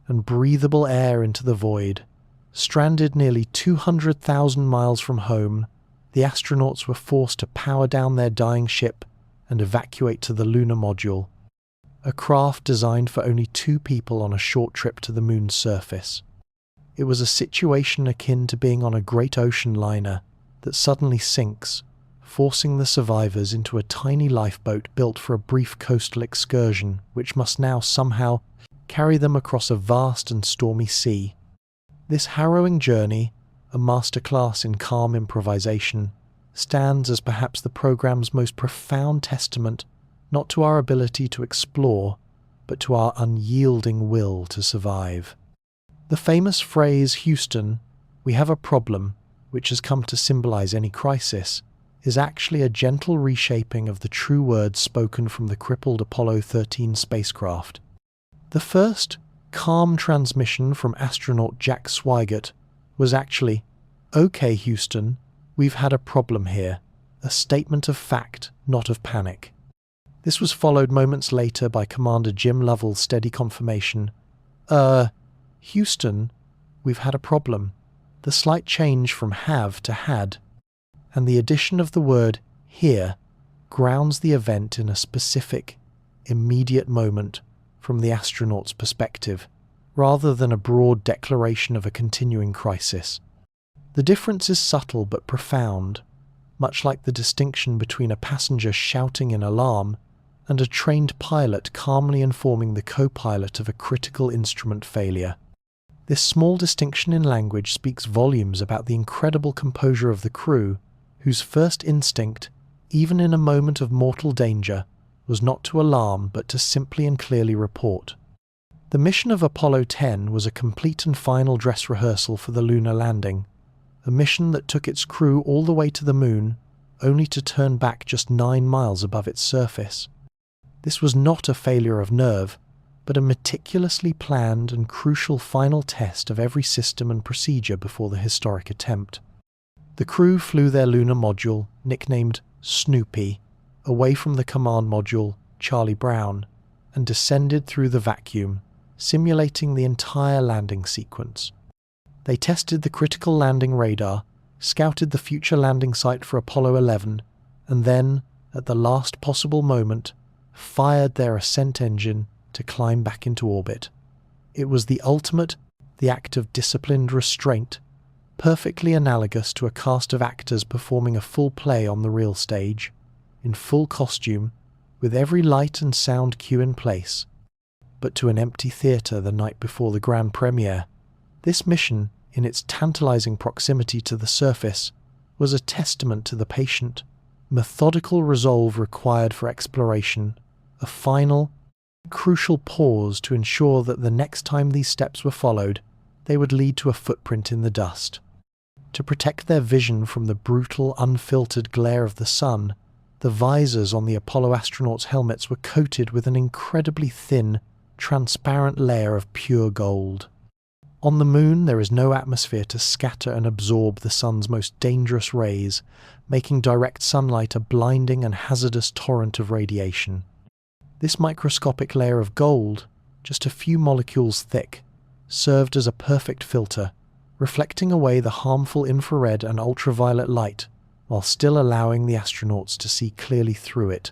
and breathable air into the void. Stranded nearly 200,000 miles from home, the astronauts were forced to power down their dying ship and evacuate to the lunar module, a craft designed for only 2 people on a short trip to the Moon's surface. It was a situation akin to being on a great ocean liner that suddenly sinks, forcing the survivors into a tiny lifeboat built for a brief coastal excursion which must now somehow carry them across a vast and stormy sea. This harrowing journey, a masterclass in calm improvisation, stands as perhaps the program's most profound testament not to our ability to explore, but to our unyielding will to survive. The famous phrase, "Houston, we have a problem," which has come to symbolize any crisis, is actually a gentle reshaping of the true words spoken from the crippled Apollo 13 spacecraft. The first calm transmission from astronaut Jack Swigert was actually, "Okay, Houston, we've had a problem here," a statement of fact, not of panic. This was followed moments later by Commander Jim Lovell's steady confirmation, "Houston, we've had a problem," the slight change from have to had, and the addition of the word here grounds the event in a specific, immediate moment from the astronaut's perspective, rather than a broad declaration of a continuing crisis. The difference is subtle but profound, much like the distinction between a passenger shouting in alarm and a trained pilot calmly informing the co-pilot of a critical instrument failure. This small distinction in language speaks volumes about the incredible composure of the crew, whose first instinct, even in a moment of mortal danger, was not to alarm but to simply and clearly report. The mission of Apollo 10 was a complete and final dress rehearsal for the lunar landing, a mission that took its crew all the way to the Moon, only to turn back just 9 miles above its surface. This was not a failure of nerve, but a meticulously planned and crucial final test of every system and procedure before the historic attempt. The crew flew their lunar module, nicknamed Snoopy, away from the command module, Charlie Brown, and descended through the vacuum, simulating the entire landing sequence. They tested the critical landing radar, scouted the future landing site for Apollo 11, and then, at the last possible moment, fired their ascent engine to climb back into orbit. It was the act of disciplined restraint, perfectly analogous to a cast of actors performing a full play on the real stage, in full costume, with every light and sound cue in place. But to an empty theatre the night before the grand premiere, this mission, in its tantalizing proximity to the surface, was a testament to the patient, methodical resolve required for exploration, a final, crucial pause to ensure that the next time these steps were followed, they would lead to a footprint in the dust. To protect their vision from the brutal, unfiltered glare of the sun, the visors on the Apollo astronauts' helmets were coated with an incredibly thin, transparent layer of pure gold. On the Moon, there is no atmosphere to scatter and absorb the sun's most dangerous rays, making direct sunlight a blinding and hazardous torrent of radiation. This microscopic layer of gold, just a few molecules thick, served as a perfect filter, reflecting away the harmful infrared and ultraviolet light while still allowing the astronauts to see clearly through it,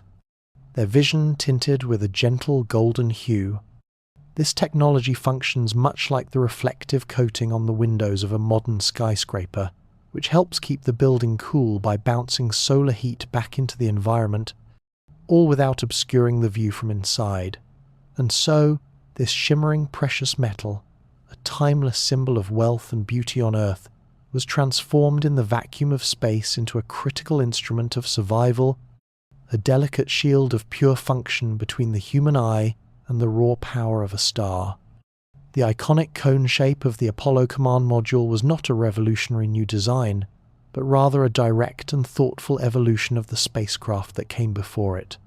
their vision tinted with a gentle golden hue. This technology functions much like the reflective coating on the windows of a modern skyscraper, which helps keep the building cool by bouncing solar heat back into the environment, all without obscuring the view from inside. And so, this shimmering precious metal, a timeless symbol of wealth and beauty on Earth, was transformed in the vacuum of space into a critical instrument of survival, a delicate shield of pure function between the human eye and the raw power of a star. The iconic cone shape of the Apollo Command Module was not a revolutionary new design, but rather a direct and thoughtful evolution of the spacecraft that came before it.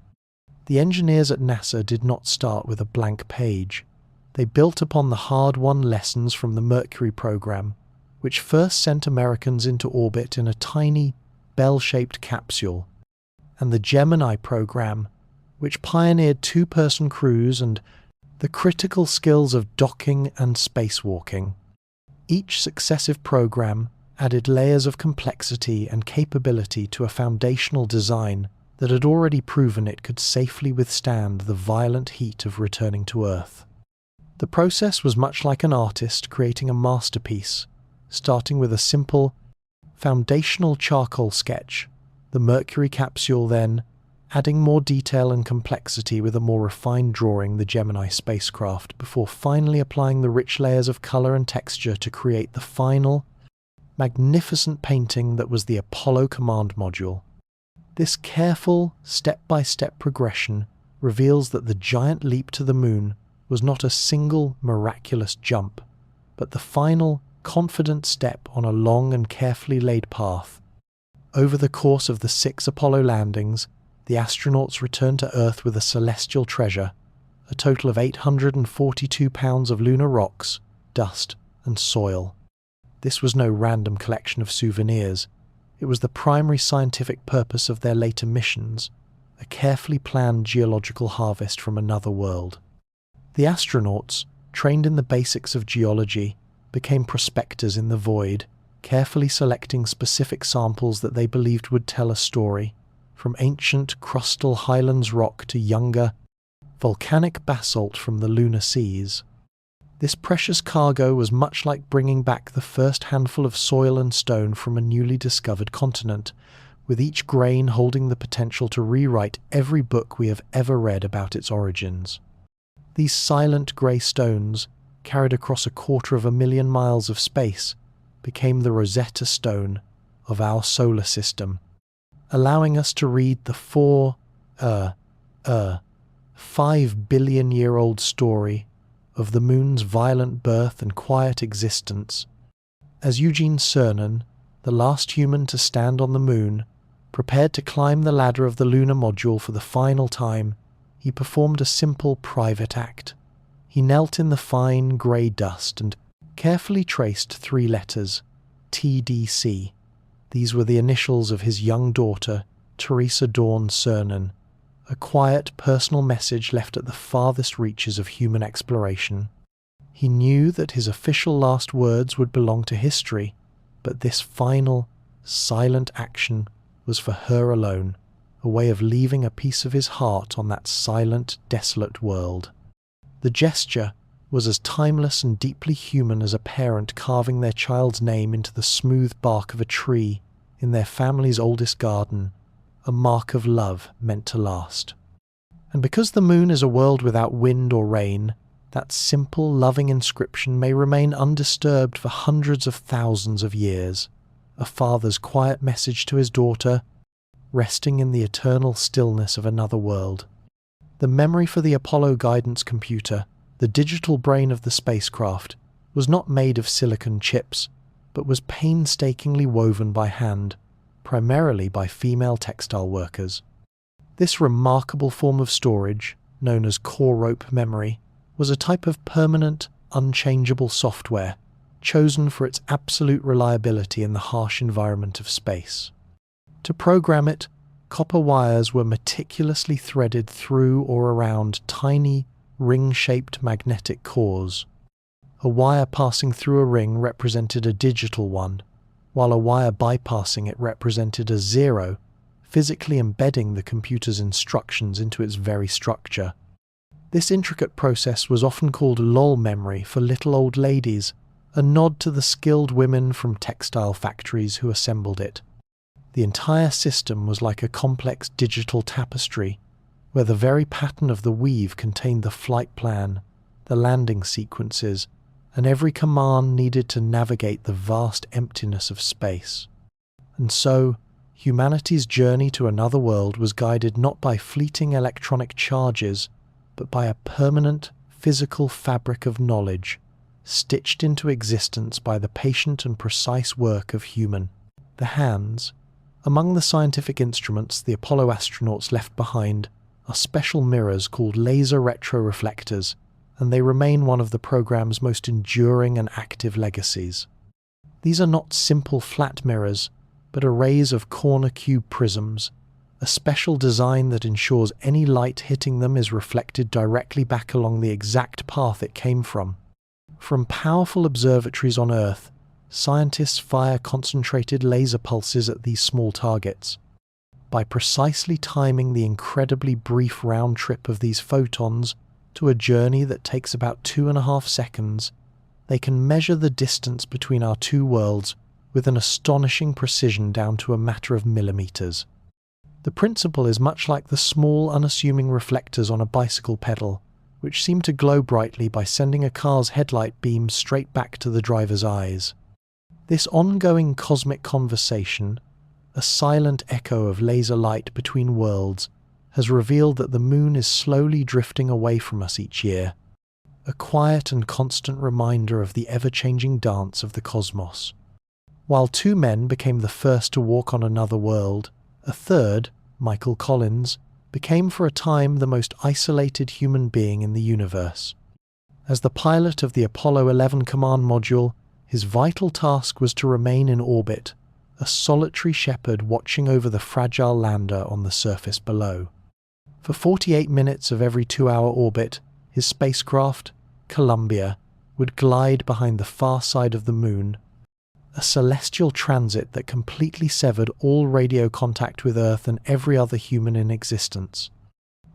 The engineers at NASA did not start with a blank page. They built upon the hard-won lessons from the Mercury program, which first sent Americans into orbit in a tiny, bell-shaped capsule, and the Gemini program, which pioneered two-person crews and the critical skills of docking and spacewalking. Each successive program added layers of complexity and capability to a foundational design that had already proven it could safely withstand the violent heat of returning to Earth. The process was much like an artist creating a masterpiece, starting with a simple, foundational charcoal sketch, the Mercury capsule then adding more detail and complexity with a more refined drawing, the Gemini spacecraft, before finally applying the rich layers of color and texture to create the final, magnificent painting that was the Apollo Command Module. This careful, step-by-step progression reveals that the giant leap to the moon was not a single miraculous jump, but the final, confident step on a long and carefully laid path. Over the course of the 6 Apollo landings, the astronauts returned to Earth with a celestial treasure, a total of 842 pounds of lunar rocks, dust, and soil. This was no random collection of souvenirs. It was the primary scientific purpose of their later missions, a carefully planned geological harvest from another world. The astronauts, trained in the basics of geology, became prospectors in the void, carefully selecting specific samples that they believed would tell a story, from ancient crustal highlands rock to younger, volcanic basalt from the lunar seas. This precious cargo was much like bringing back the first handful of soil and stone from a newly discovered continent, with each grain holding the potential to rewrite every book we have ever read about its origins. These silent grey stones, carried across 250,000 miles of space, became the Rosetta Stone of our solar system, allowing us to read the 5-billion-year-old story of the moon's violent birth and quiet existence. As Eugene Cernan, the last human to stand on the moon, prepared to climb the ladder of the lunar module for the final time, he performed a simple private act. He knelt in the fine grey dust and carefully traced 3 letters, TDC. These were the initials of his young daughter, Teresa Dawn Cernan, a quiet, personal message left at the farthest reaches of human exploration. He knew that his official last words would belong to history, but this final, silent action was for her alone, a way of leaving a piece of his heart on that silent, desolate world. The gesture was as timeless and deeply human as a parent carving their child's name into the smooth bark of a tree in their family's oldest garden, a mark of love meant to last. And because the moon is a world without wind or rain, that simple, loving inscription may remain undisturbed for hundreds of thousands of years, a father's quiet message to his daughter, resting in the eternal stillness of another world. The memory for the Apollo guidance computer, the digital brain of the spacecraft, was not made of silicon chips, but was painstakingly woven by hand, primarily by female textile workers. This remarkable form of storage, known as core rope memory, was a type of permanent, unchangeable software, chosen for its absolute reliability in the harsh environment of space. To program it, copper wires were meticulously threaded through or around tiny, ring-shaped magnetic cores. A wire passing through a ring represented a digital one, while a wire bypassing it represented a 0, physically embedding the computer's instructions into its very structure. This intricate process was often called LOL memory for little old ladies, a nod to the skilled women from textile factories who assembled it. The entire system was like a complex digital tapestry, where the very pattern of the weave contained the flight plan, the landing sequences, and every command needed to navigate the vast emptiness of space. And so, humanity's journey to another world was guided not by fleeting electronic charges, but by a permanent physical fabric of knowledge, stitched into existence by the patient and precise work of the hands. Among the scientific instruments the Apollo astronauts left behind are special mirrors called laser retroreflectors, and they remain one of the program's most enduring and active legacies. These are not simple flat mirrors, but arrays of corner cube prisms, a special design that ensures any light hitting them is reflected directly back along the exact path it came from. From powerful observatories on Earth, scientists fire concentrated laser pulses at these small targets. By precisely timing the incredibly brief round trip of these photons to a journey that takes about 2.5 seconds, they can measure the distance between our two worlds with an astonishing precision down to a matter of millimeters. The principle is much like the small, unassuming reflectors on a bicycle pedal, which seem to glow brightly by sending a car's headlight beam straight back to the driver's eyes. This ongoing cosmic conversation, a silent echo of laser light between worlds, has revealed that the moon is slowly drifting away from us each year, a quiet and constant reminder of the ever-changing dance of the cosmos. While 2 men became the first to walk on another world, a third, Michael Collins, became for a time the most isolated human being in the universe. As the pilot of the Apollo 11 command module, his vital task was to remain in orbit, a solitary shepherd watching over the fragile lander on the surface below. For 48 minutes of every 2-hour orbit, his spacecraft, Columbia, would glide behind the far side of the moon, a celestial transit that completely severed all radio contact with Earth and every other human in existence.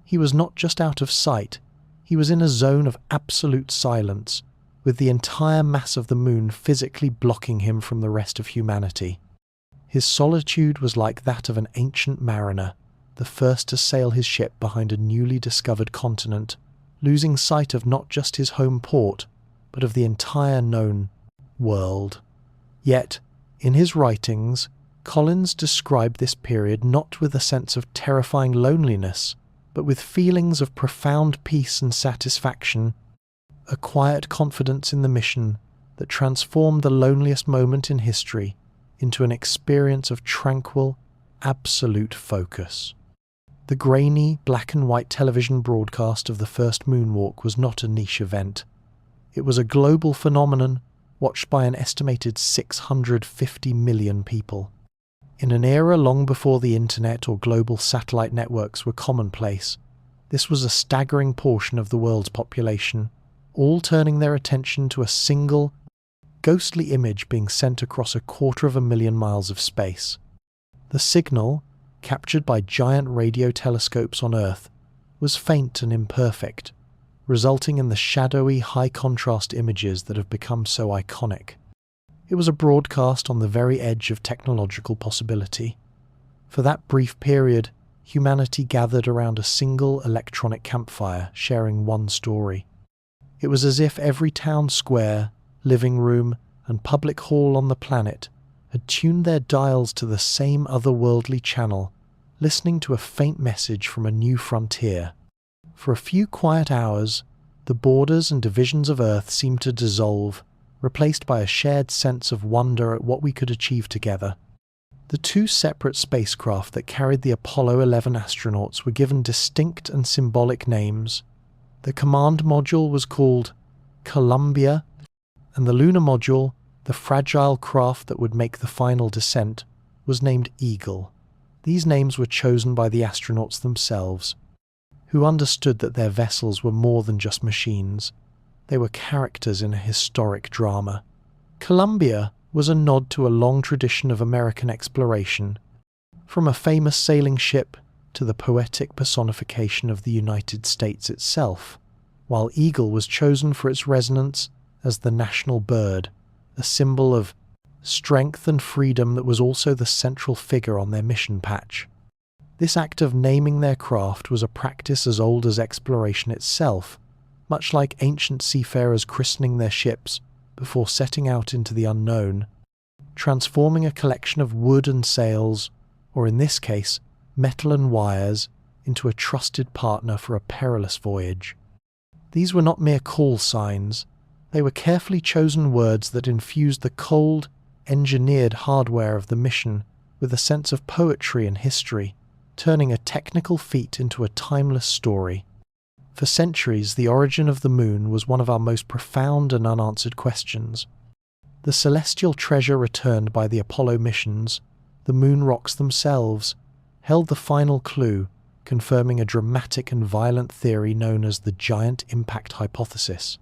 He was not just out of sight, he was in a zone of absolute silence, with the entire mass of the moon physically blocking him from the rest of humanity. His solitude was like that of an ancient mariner, the first to sail his ship behind a newly discovered continent, losing sight of not just his home port, but of the entire known world. Yet, in his writings, Collins described this period not with a sense of terrifying loneliness, but with feelings of profound peace and satisfaction, a quiet confidence in the mission that transformed the loneliest moment in history into an experience of tranquil, absolute focus. The grainy, black-and-white television broadcast of the first moonwalk was not a niche event. It was a global phenomenon watched by an estimated 650 million people. In an era long before the internet or global satellite networks were commonplace, this was a staggering portion of the world's population, all turning their attention to a single, ghostly image being sent across 250,000 miles of space. The signal, captured by giant radio telescopes on Earth, was faint and imperfect, resulting in the shadowy, high-contrast images that have become so iconic. It was a broadcast on the very edge of technological possibility. For that brief period, humanity gathered around a single electronic campfire, sharing one story. It was as if every town square, living room, and public hall on the planet had tuned their dials to the same otherworldly channel, listening to a faint message from a new frontier. For a few quiet hours, the borders and divisions of Earth seemed to dissolve, replaced by a shared sense of wonder at what we could achieve together. The 2 separate spacecraft that carried the Apollo 11 astronauts were given distinct and symbolic names. The command module was called Columbia, and the lunar module, the fragile craft that would make the final descent, was named Eagle. These names were chosen by the astronauts themselves, who understood that their vessels were more than just machines. They were characters in a historic drama. Columbia was a nod to a long tradition of American exploration, from a famous sailing ship to the poetic personification of the United States itself, while eagle was chosen for its resonance as the national bird, a symbol of strength and freedom that was also the central figure on their mission patch. This act of naming their craft was a practice as old as exploration itself, much like ancient seafarers christening their ships before setting out into the unknown, transforming a collection of wood and sails, or in this case, metal and wires, into a trusted partner for a perilous voyage. These were not mere call signs, they were carefully chosen words that infused the cold, engineered hardware of the mission with a sense of poetry and history, turning a technical feat into a timeless story. For centuries, the origin of the moon was one of our most profound and unanswered questions. The celestial treasure returned by the Apollo missions, the moon rocks themselves, held the final clue, confirming a dramatic and violent theory known as the giant impact hypothesis.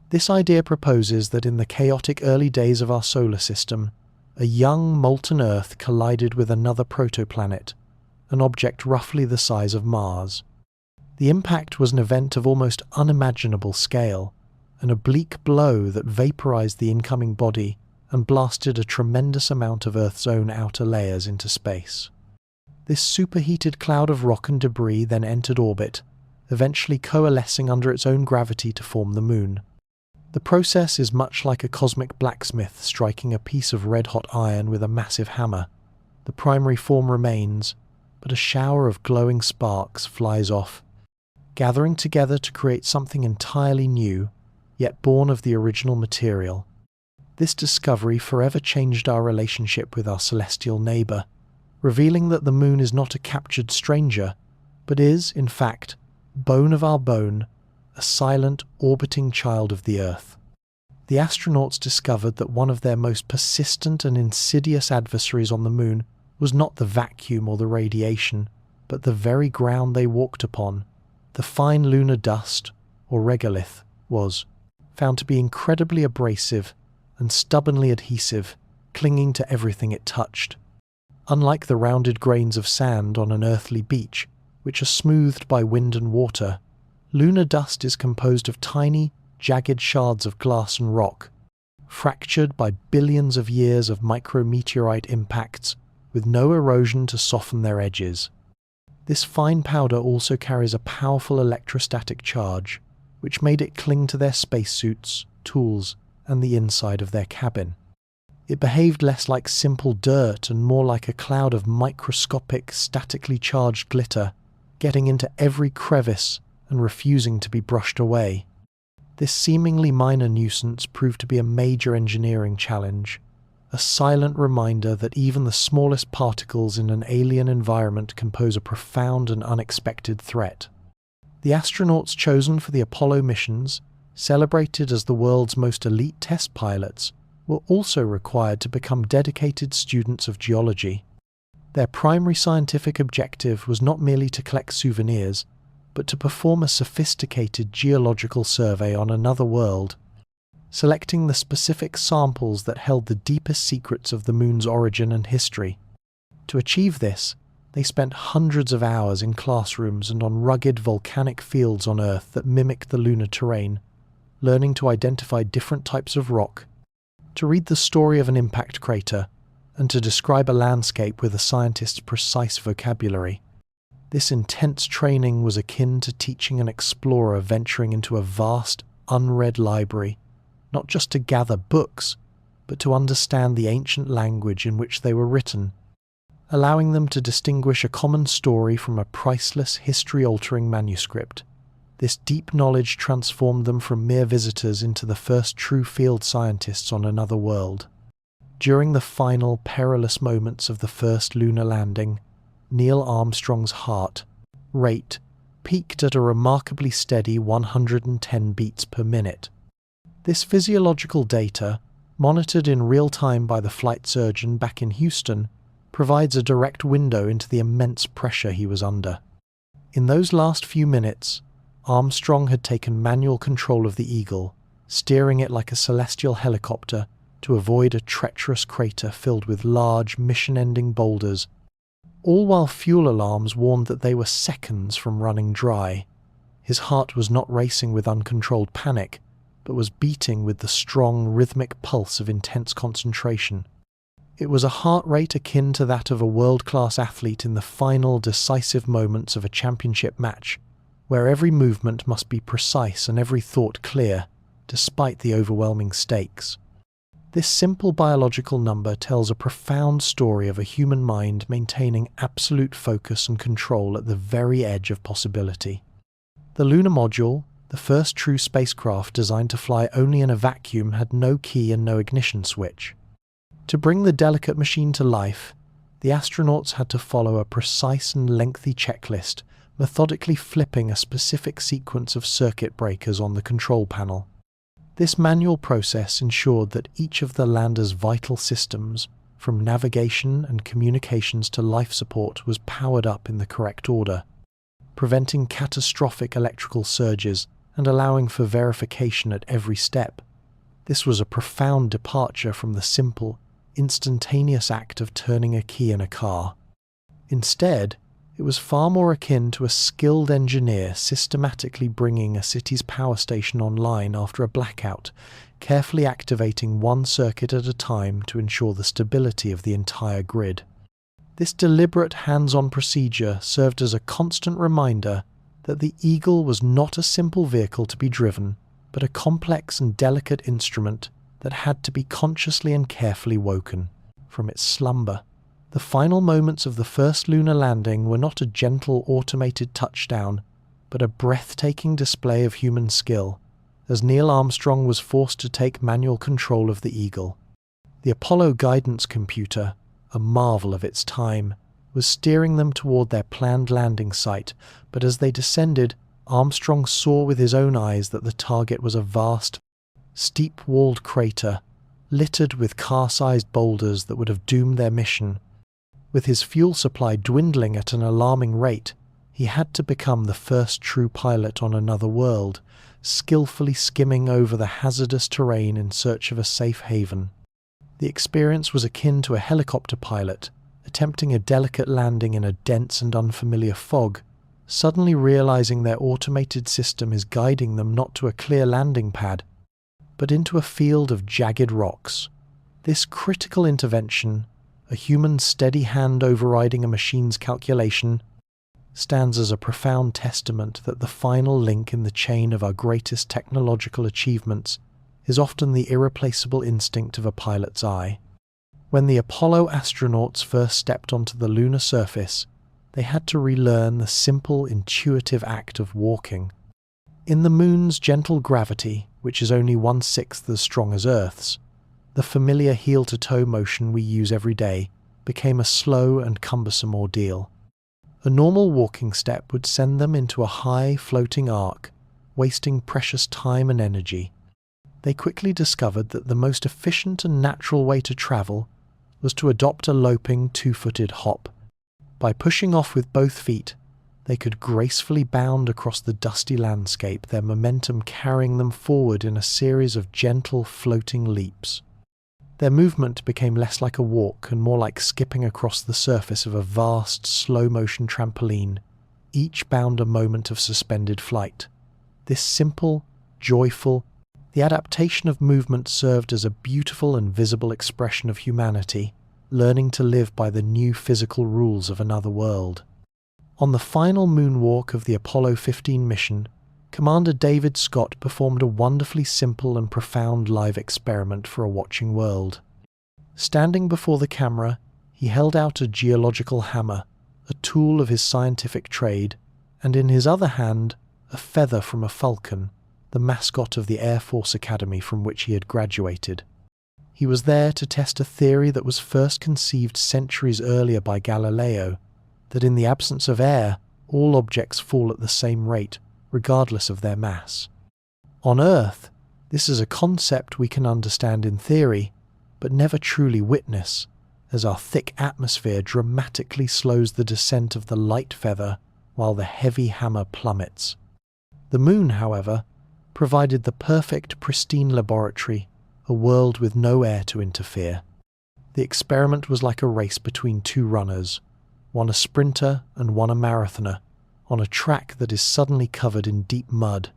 This idea proposes that in the chaotic early days of our solar system, a young molten Earth collided with another protoplanet, an object roughly the size of Mars. The impact was an event of almost unimaginable scale, an oblique blow that vaporized the incoming body and blasted a tremendous amount of Earth's own outer layers into space. This superheated cloud of rock and debris then entered orbit, eventually coalescing under its own gravity to form the moon. The process is much like a cosmic blacksmith striking a piece of red-hot iron with a massive hammer. The primary form remains, but a shower of glowing sparks flies off, gathering together to create something entirely new, yet born of the original material. This discovery forever changed our relationship with our celestial neighbour, revealing that the moon is not a captured stranger, but is, in fact, bone of our bone, a silent, orbiting child of the Earth. The astronauts discovered that one of their most persistent and insidious adversaries on the moon was not the vacuum or the radiation, but the very ground they walked upon. The fine lunar dust, or regolith, was found to be incredibly abrasive and stubbornly adhesive, clinging to everything it touched. Unlike the rounded grains of sand on an earthly beach, which are smoothed by wind and water, lunar dust is composed of tiny, jagged shards of glass and rock, fractured by billions of years of micrometeorite impacts with no erosion to soften their edges. This fine powder also carries a powerful electrostatic charge, which made it cling to their spacesuits, tools, and the inside of their cabin. It behaved less like simple dirt and more like a cloud of microscopic, statically charged glitter, getting into every crevice and refusing to be brushed away. This seemingly minor nuisance proved to be a major engineering challenge, a silent reminder that even the smallest particles in an alien environment can pose a profound and unexpected threat. The astronauts chosen for the Apollo missions, celebrated as the world's most elite test pilots, were also required to become dedicated students of geology. Their primary scientific objective was not merely to collect souvenirs, but to perform a sophisticated geological survey on another world, selecting the specific samples that held the deepest secrets of the moon's origin and history. To achieve this, they spent hundreds of hours in classrooms and on rugged volcanic fields on Earth that mimicked the lunar terrain, learning to identify different types of rock, to read the story of an impact crater, and to describe a landscape with a scientist's precise vocabulary. This intense training was akin to teaching an explorer venturing into a vast, unread library, not just to gather books, but to understand the ancient language in which they were written, allowing them to distinguish a common story from a priceless, history-altering manuscript. This deep knowledge transformed them from mere visitors into the first true field scientists on another world. During the final, perilous moments of the first lunar landing, Neil Armstrong's heart rate peaked at a remarkably steady 110 beats per minute. This physiological data, monitored in real time by the flight surgeon back in Houston, provides a direct window into the immense pressure he was under. In those last few minutes, Armstrong had taken manual control of the Eagle, steering it like a celestial helicopter to avoid a treacherous crater filled with large, mission-ending boulders, all while fuel alarms warned that they were seconds from running dry. His heart was not racing with uncontrolled panic, but was beating with the strong, rhythmic pulse of intense concentration. It was a heart rate akin to that of a world-class athlete in the final, decisive moments of a championship match, where every movement must be precise and every thought clear, despite the overwhelming stakes. This simple biological number tells a profound story of a human mind maintaining absolute focus and control at the very edge of possibility. The lunar module, the first true spacecraft designed to fly only in a vacuum, had no key and no ignition switch. To bring the delicate machine to life, the astronauts had to follow a precise and lengthy checklist, methodically flipping a specific sequence of circuit breakers on the control panel. This manual process ensured that each of the lander's vital systems, from navigation and communications to life support, was powered up in the correct order, preventing catastrophic electrical surges and allowing for verification at every step. This was a profound departure from the simple, instantaneous act of turning a key in a car. Instead, it was far more akin to a skilled engineer systematically bringing a city's power station online after a blackout, carefully activating one circuit at a time to ensure the stability of the entire grid. This deliberate hands-on procedure served as a constant reminder that the Eagle was not a simple vehicle to be driven, but a complex and delicate instrument that had to be consciously and carefully woken from its slumber. The final moments of the first lunar landing were not a gentle automated touchdown, but a breathtaking display of human skill, as Neil Armstrong was forced to take manual control of the Eagle. The Apollo guidance computer, a marvel of its time, was steering them toward their planned landing site, but as they descended, Armstrong saw with his own eyes that the target was a vast, steep-walled crater, littered with car-sized boulders that would have doomed their mission. With his fuel supply dwindling at an alarming rate, he had to become the first true pilot on another world, skillfully skimming over the hazardous terrain in search of a safe haven. The experience was akin to a helicopter pilot attempting a delicate landing in a dense and unfamiliar fog, suddenly realizing their automated system is guiding them not to a clear landing pad, but into a field of jagged rocks. This critical intervention, a human steady hand overriding a machine's calculation, stands as a profound testament that the final link in the chain of our greatest technological achievements is often the irreplaceable instinct of a pilot's eye. When the Apollo astronauts first stepped onto the lunar surface, they had to relearn the simple, intuitive act of walking. In the moon's gentle gravity, which is only 1/6 as strong as Earth's, the familiar heel-to-toe motion we use every day became a slow and cumbersome ordeal. A normal walking step would send them into a high, floating arc, wasting precious time and energy. They quickly discovered that the most efficient and natural way to travel was to adopt a loping, two-footed hop. By pushing off with both feet, they could gracefully bound across the dusty landscape, their momentum carrying them forward in a series of gentle, floating leaps. Their movement became less like a walk and more like skipping across the surface of a vast, slow-motion trampoline, each bound a moment of suspended flight. This simple, joyful, the adaptation of movement served as a beautiful and visible expression of humanity, learning to live by the new physical rules of another world. On the final moonwalk of the Apollo 15 mission, Commander David Scott performed a wonderfully simple and profound live experiment for a watching world. Standing before the camera, he held out a geological hammer, a tool of his scientific trade, and in his other hand, a feather from a falcon, the mascot of the Air Force Academy from which he had graduated. He was there to test a theory that was first conceived centuries earlier by Galileo, that in the absence of air, all objects fall at the same rate, regardless of their mass. On Earth, this is a concept we can understand in theory, but never truly witness, as our thick atmosphere dramatically slows the descent of the light feather while the heavy hammer plummets. The moon, however, provided the perfect, pristine laboratory, a world with no air to interfere. The experiment was like a race between two runners, one a sprinter and one a marathoner, on a track that is suddenly covered in deep mud.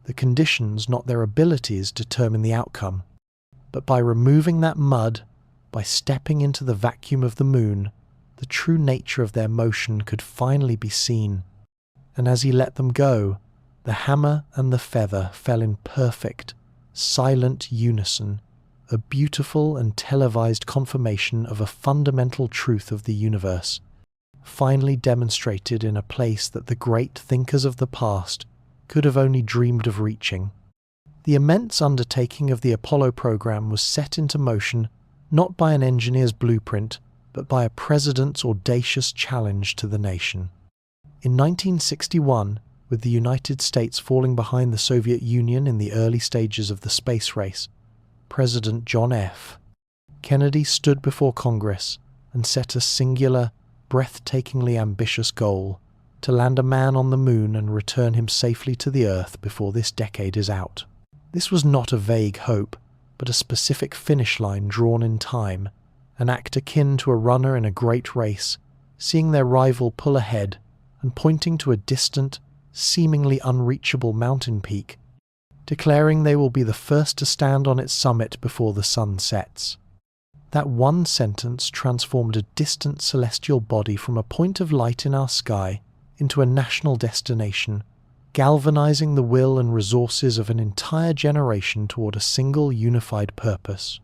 The conditions, not their abilities, determine the outcome. But by removing that mud, by stepping into the vacuum of the moon, the true nature of their motion could finally be seen. And as he let them go, the hammer and the feather fell in perfect, silent unison, a beautiful and televised confirmation of a fundamental truth of the universe, finally demonstrated in a place that the great thinkers of the past could have only dreamed of reaching. The immense undertaking of the Apollo program was set into motion not by an engineer's blueprint, but by a president's audacious challenge to the nation. In 1961, with the United States falling behind the Soviet Union in the early stages of the space race, President John F. Kennedy stood before Congress and set a singular, breathtakingly ambitious goal: to land a man on the moon and return him safely to the Earth before this decade is out. This was not a vague hope, but a specific finish line drawn in time, an act akin to a runner in a great race, seeing their rival pull ahead and pointing to a distant, seemingly unreachable mountain peak, declaring they will be the first to stand on its summit before the sun sets. That one sentence transformed a distant celestial body from a point of light in our sky into a national destination, galvanizing the will and resources of an entire generation toward a single unified purpose.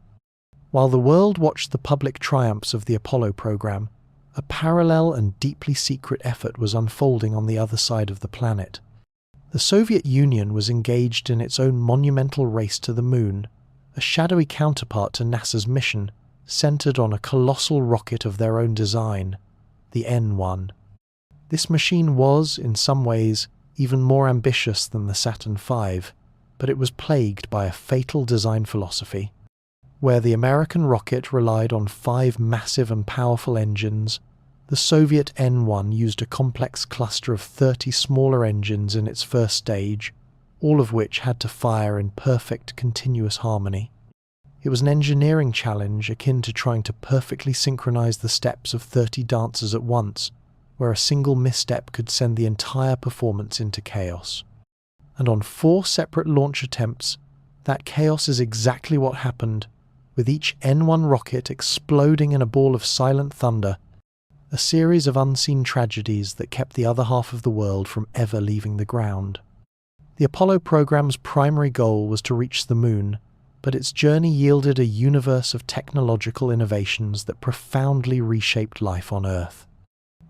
While the world watched the public triumphs of the Apollo program, a parallel and deeply secret effort was unfolding on the other side of the planet. The Soviet Union was engaged in its own monumental race to the moon, a shadowy counterpart to NASA's mission, centered on a colossal rocket of their own design, the N-1. This machine was, in some ways, even more ambitious than the Saturn V, but it was plagued by a fatal design philosophy. Where the American rocket relied on 5 massive and powerful engines, the Soviet N-1 used a complex cluster of 30 smaller engines in its first stage, all of which had to fire in perfect continuous harmony. It was an engineering challenge akin to trying to perfectly synchronize the steps of 30 dancers at once, where a single misstep could send the entire performance into chaos. And on 4 separate launch attempts, that chaos is exactly what happened, with each N-1 rocket exploding in a ball of silent thunder, a series of unseen tragedies that kept the other half of the world from ever leaving the ground. The Apollo program's primary goal was to reach the moon, but its journey yielded a universe of technological innovations that profoundly reshaped life on Earth.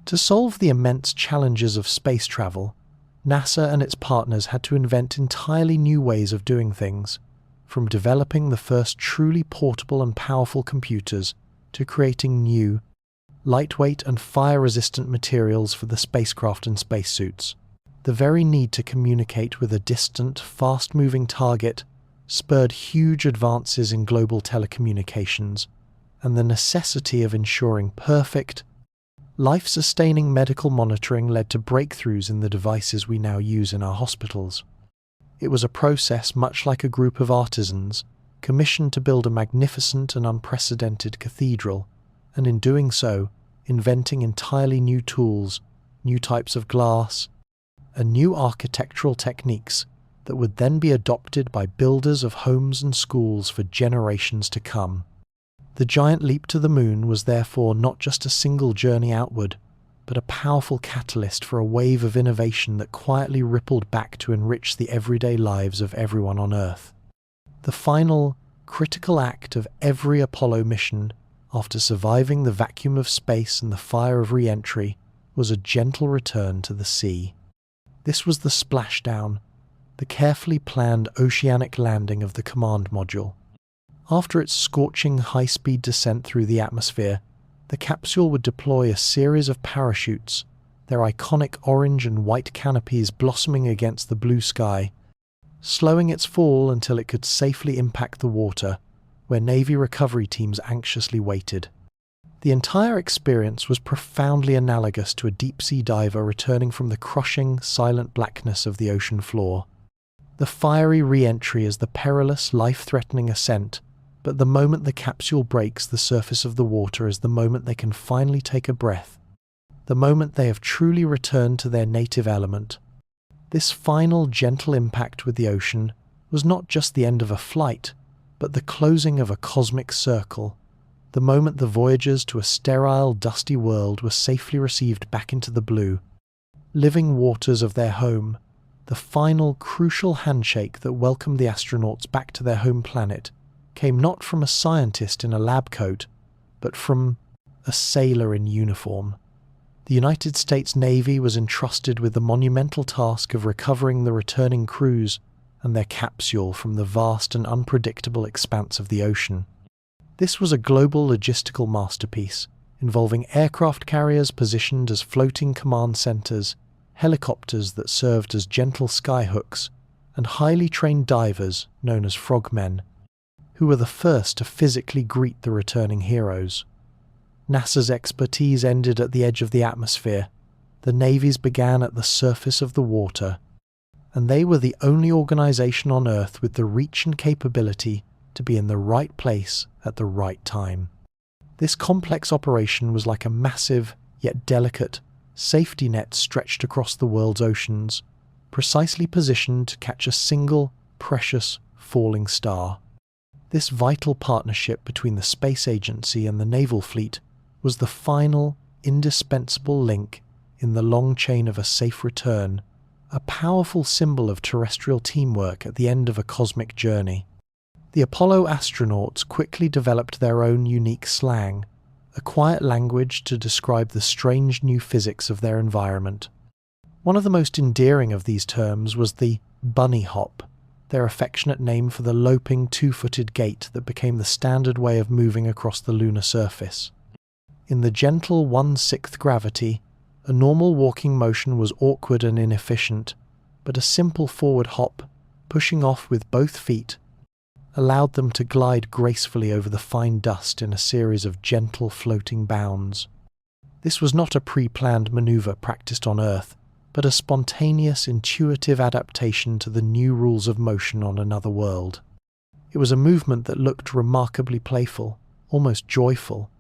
To solve the immense challenges of space travel, NASA and its partners had to invent entirely new ways of doing things, from developing the first truly portable and powerful computers to creating new, lightweight and fire-resistant materials for the spacecraft and spacesuits. The very need to communicate with a distant, fast-moving target spurred huge advances in global telecommunications, and the necessity of ensuring perfect, life-sustaining medical monitoring led to breakthroughs in the devices we now use in our hospitals. It was a process much like a group of artisans commissioned to build a magnificent and unprecedented cathedral, and in doing so, inventing entirely new tools, new types of glass, and new architectural techniques that would then be adopted by builders of homes and schools for generations to come. The giant leap to the moon was therefore not just a single journey outward, but a powerful catalyst for a wave of innovation that quietly rippled back to enrich the everyday lives of everyone on Earth. The final, critical act of every Apollo mission, after surviving the vacuum of space and the fire of re-entry, was a gentle return to the sea. This was the splashdown, the carefully planned oceanic landing of the command module. After its scorching high-speed descent through the atmosphere, the capsule would deploy a series of parachutes, their iconic orange and white canopies blossoming against the blue sky, slowing its fall until it could safely impact the water, where Navy recovery teams anxiously waited. The entire experience was profoundly analogous to a deep-sea diver returning from the crushing, silent blackness of the ocean floor. The fiery re-entry is the perilous, life-threatening ascent, but the moment the capsule breaks the surface of the water is the moment they can finally take a breath, the moment they have truly returned to their native element. This final, gentle impact with the ocean was not just the end of a flight, but the closing of a cosmic circle, the moment the voyagers to a sterile, dusty world were safely received back into the blue, living waters of their home, the final, crucial handshake that welcomed the astronauts back to their home planet came not from a scientist in a lab coat, but from a sailor in uniform. The United States Navy was entrusted with the monumental task of recovering the returning crews and their capsule from the vast and unpredictable expanse of the ocean. This was a global logistical masterpiece, involving aircraft carriers positioned as floating command centers, helicopters that served as gentle skyhooks, and highly trained divers known as frogmen, who were the first to physically greet the returning heroes. NASA's expertise ended at the edge of the atmosphere. The Navy's began at the surface of the water, and they were the only organization on Earth with the reach and capability to be in the right place at the right time. This complex operation was like a massive, yet delicate, safety net stretched across the world's oceans, precisely positioned to catch a single, precious, falling star. This vital partnership between the space agency and the naval fleet was the final, indispensable link in the long chain of a safe return, a powerful symbol of terrestrial teamwork at the end of a cosmic journey. The Apollo astronauts quickly developed their own unique slang, a quiet language to describe the strange new physics of their environment. One of the most endearing of these terms was the bunny hop, their affectionate name for the loping two-footed gait that became the standard way of moving across the lunar surface. In the gentle 1/6 gravity, a normal walking motion was awkward and inefficient, but a simple forward hop, pushing off with both feet, allowed them to glide gracefully over the fine dust in a series of gentle floating bounds. This was not a pre-planned maneuver practiced on Earth, but a spontaneous, intuitive adaptation to the new rules of motion on another world. It was a movement that looked remarkably playful, almost joyful,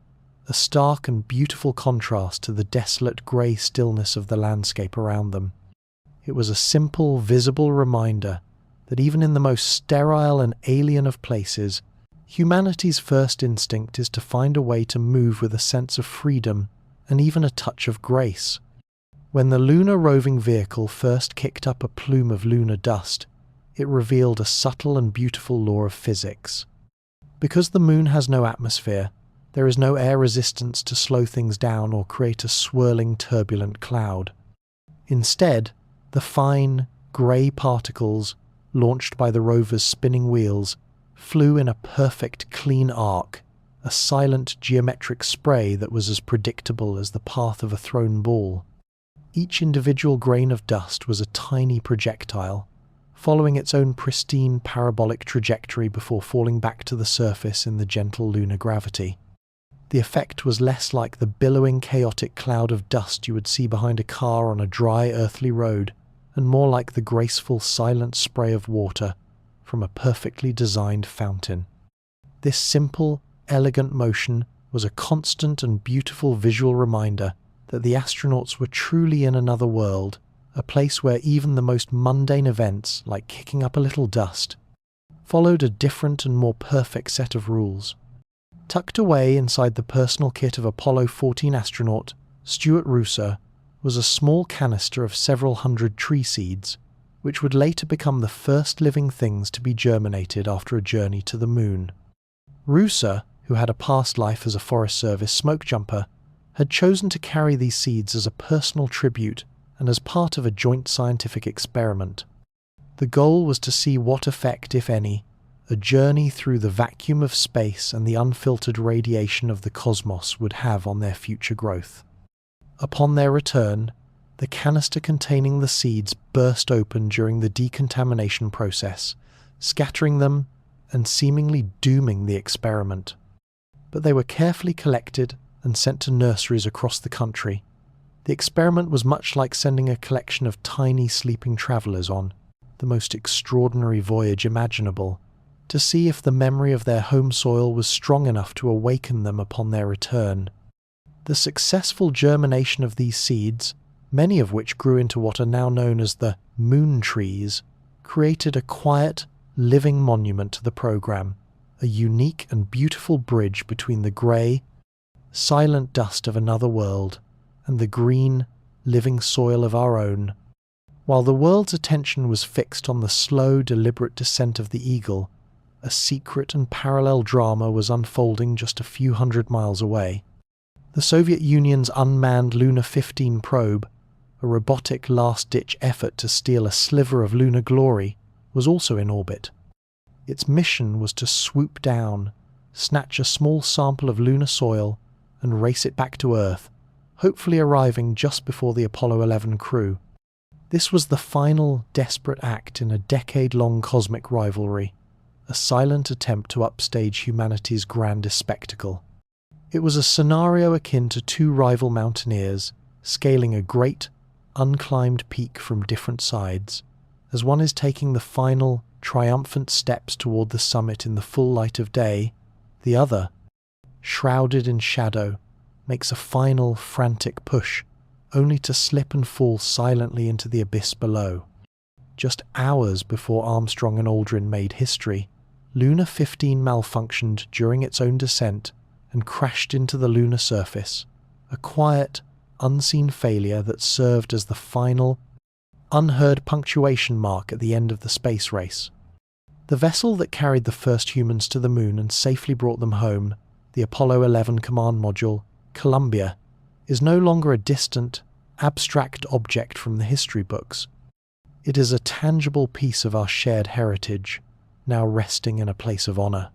a stark and beautiful contrast to the desolate grey stillness of the landscape around them. It was a simple, visible reminder that even in the most sterile and alien of places, humanity's first instinct is to find a way to move with a sense of freedom and even a touch of grace. When the lunar roving vehicle first kicked up a plume of lunar dust, it revealed a subtle and beautiful law of physics. Because the moon has no atmosphere, there is no air resistance to slow things down or create a swirling, turbulent cloud. Instead, the fine, grey particles, launched by the rover's spinning wheels, flew in a perfect, clean arc, a silent geometric spray that was as predictable as the path of a thrown ball. Each individual grain of dust was a tiny projectile, following its own pristine parabolic trajectory before falling back to the surface in the gentle lunar gravity. The effect was less like the billowing, chaotic cloud of dust you would see behind a car on a dry, earthly road, and more like the graceful, silent spray of water from a perfectly designed fountain. This simple, elegant motion was a constant and beautiful visual reminder that the astronauts were truly in another world, a place where even the most mundane events, like kicking up a little dust, followed a different and more perfect set of rules. Tucked away inside the personal kit of Apollo 14 astronaut Stuart Roosa was a small canister of several hundred tree seeds, which would later become the first living things to be germinated after a journey to the moon. Roosa, who had a past life as a Forest Service smoke jumper, had chosen to carry these seeds as a personal tribute and as part of a joint scientific experiment. The goal was to see what effect, if any, a journey through the vacuum of space and the unfiltered radiation of the cosmos would have on their future growth. Upon their return, the canister containing the seeds burst open during the decontamination process, scattering them and seemingly dooming the experiment. But they were carefully collected and sent to nurseries across the country. The experiment was much like sending a collection of tiny sleeping travelers on the most extraordinary voyage imaginable, to see if the memory of their home soil was strong enough to awaken them upon their return. The successful germination of these seeds, many of which grew into what are now known as the moon trees, created a quiet, living monument to the program, a unique and beautiful bridge between the grey, silent dust of another world and the green, living soil of our own. While the world's attention was fixed on the slow, deliberate descent of the Eagle, a secret and parallel drama was unfolding just a few hundred miles away. The Soviet Union's unmanned Luna 15 probe, a robotic last-ditch effort to steal a sliver of lunar glory, was also in orbit. Its mission was to swoop down, snatch a small sample of lunar soil, and race it back to Earth, hopefully arriving just before the Apollo 11 crew. This was the final, desperate act in a decade-long cosmic rivalry, a silent attempt to upstage humanity's grandest spectacle. It was a scenario akin to two rival mountaineers scaling a great, unclimbed peak from different sides, as one is taking the final, triumphant steps toward the summit in the full light of day, the other, shrouded in shadow, makes a final, frantic push, only to slip and fall silently into the abyss below. Just hours before Armstrong and Aldrin made history, Luna 15 malfunctioned during its own descent and crashed into the lunar surface, a quiet, unseen failure that served as the final, unheard punctuation mark at the end of the space race. The vessel that carried the first humans to the moon and safely brought them home, the Apollo 11 command module, Columbia, is no longer a distant, abstract object from the history books. It is a tangible piece of our shared heritage, now resting in a place of honor.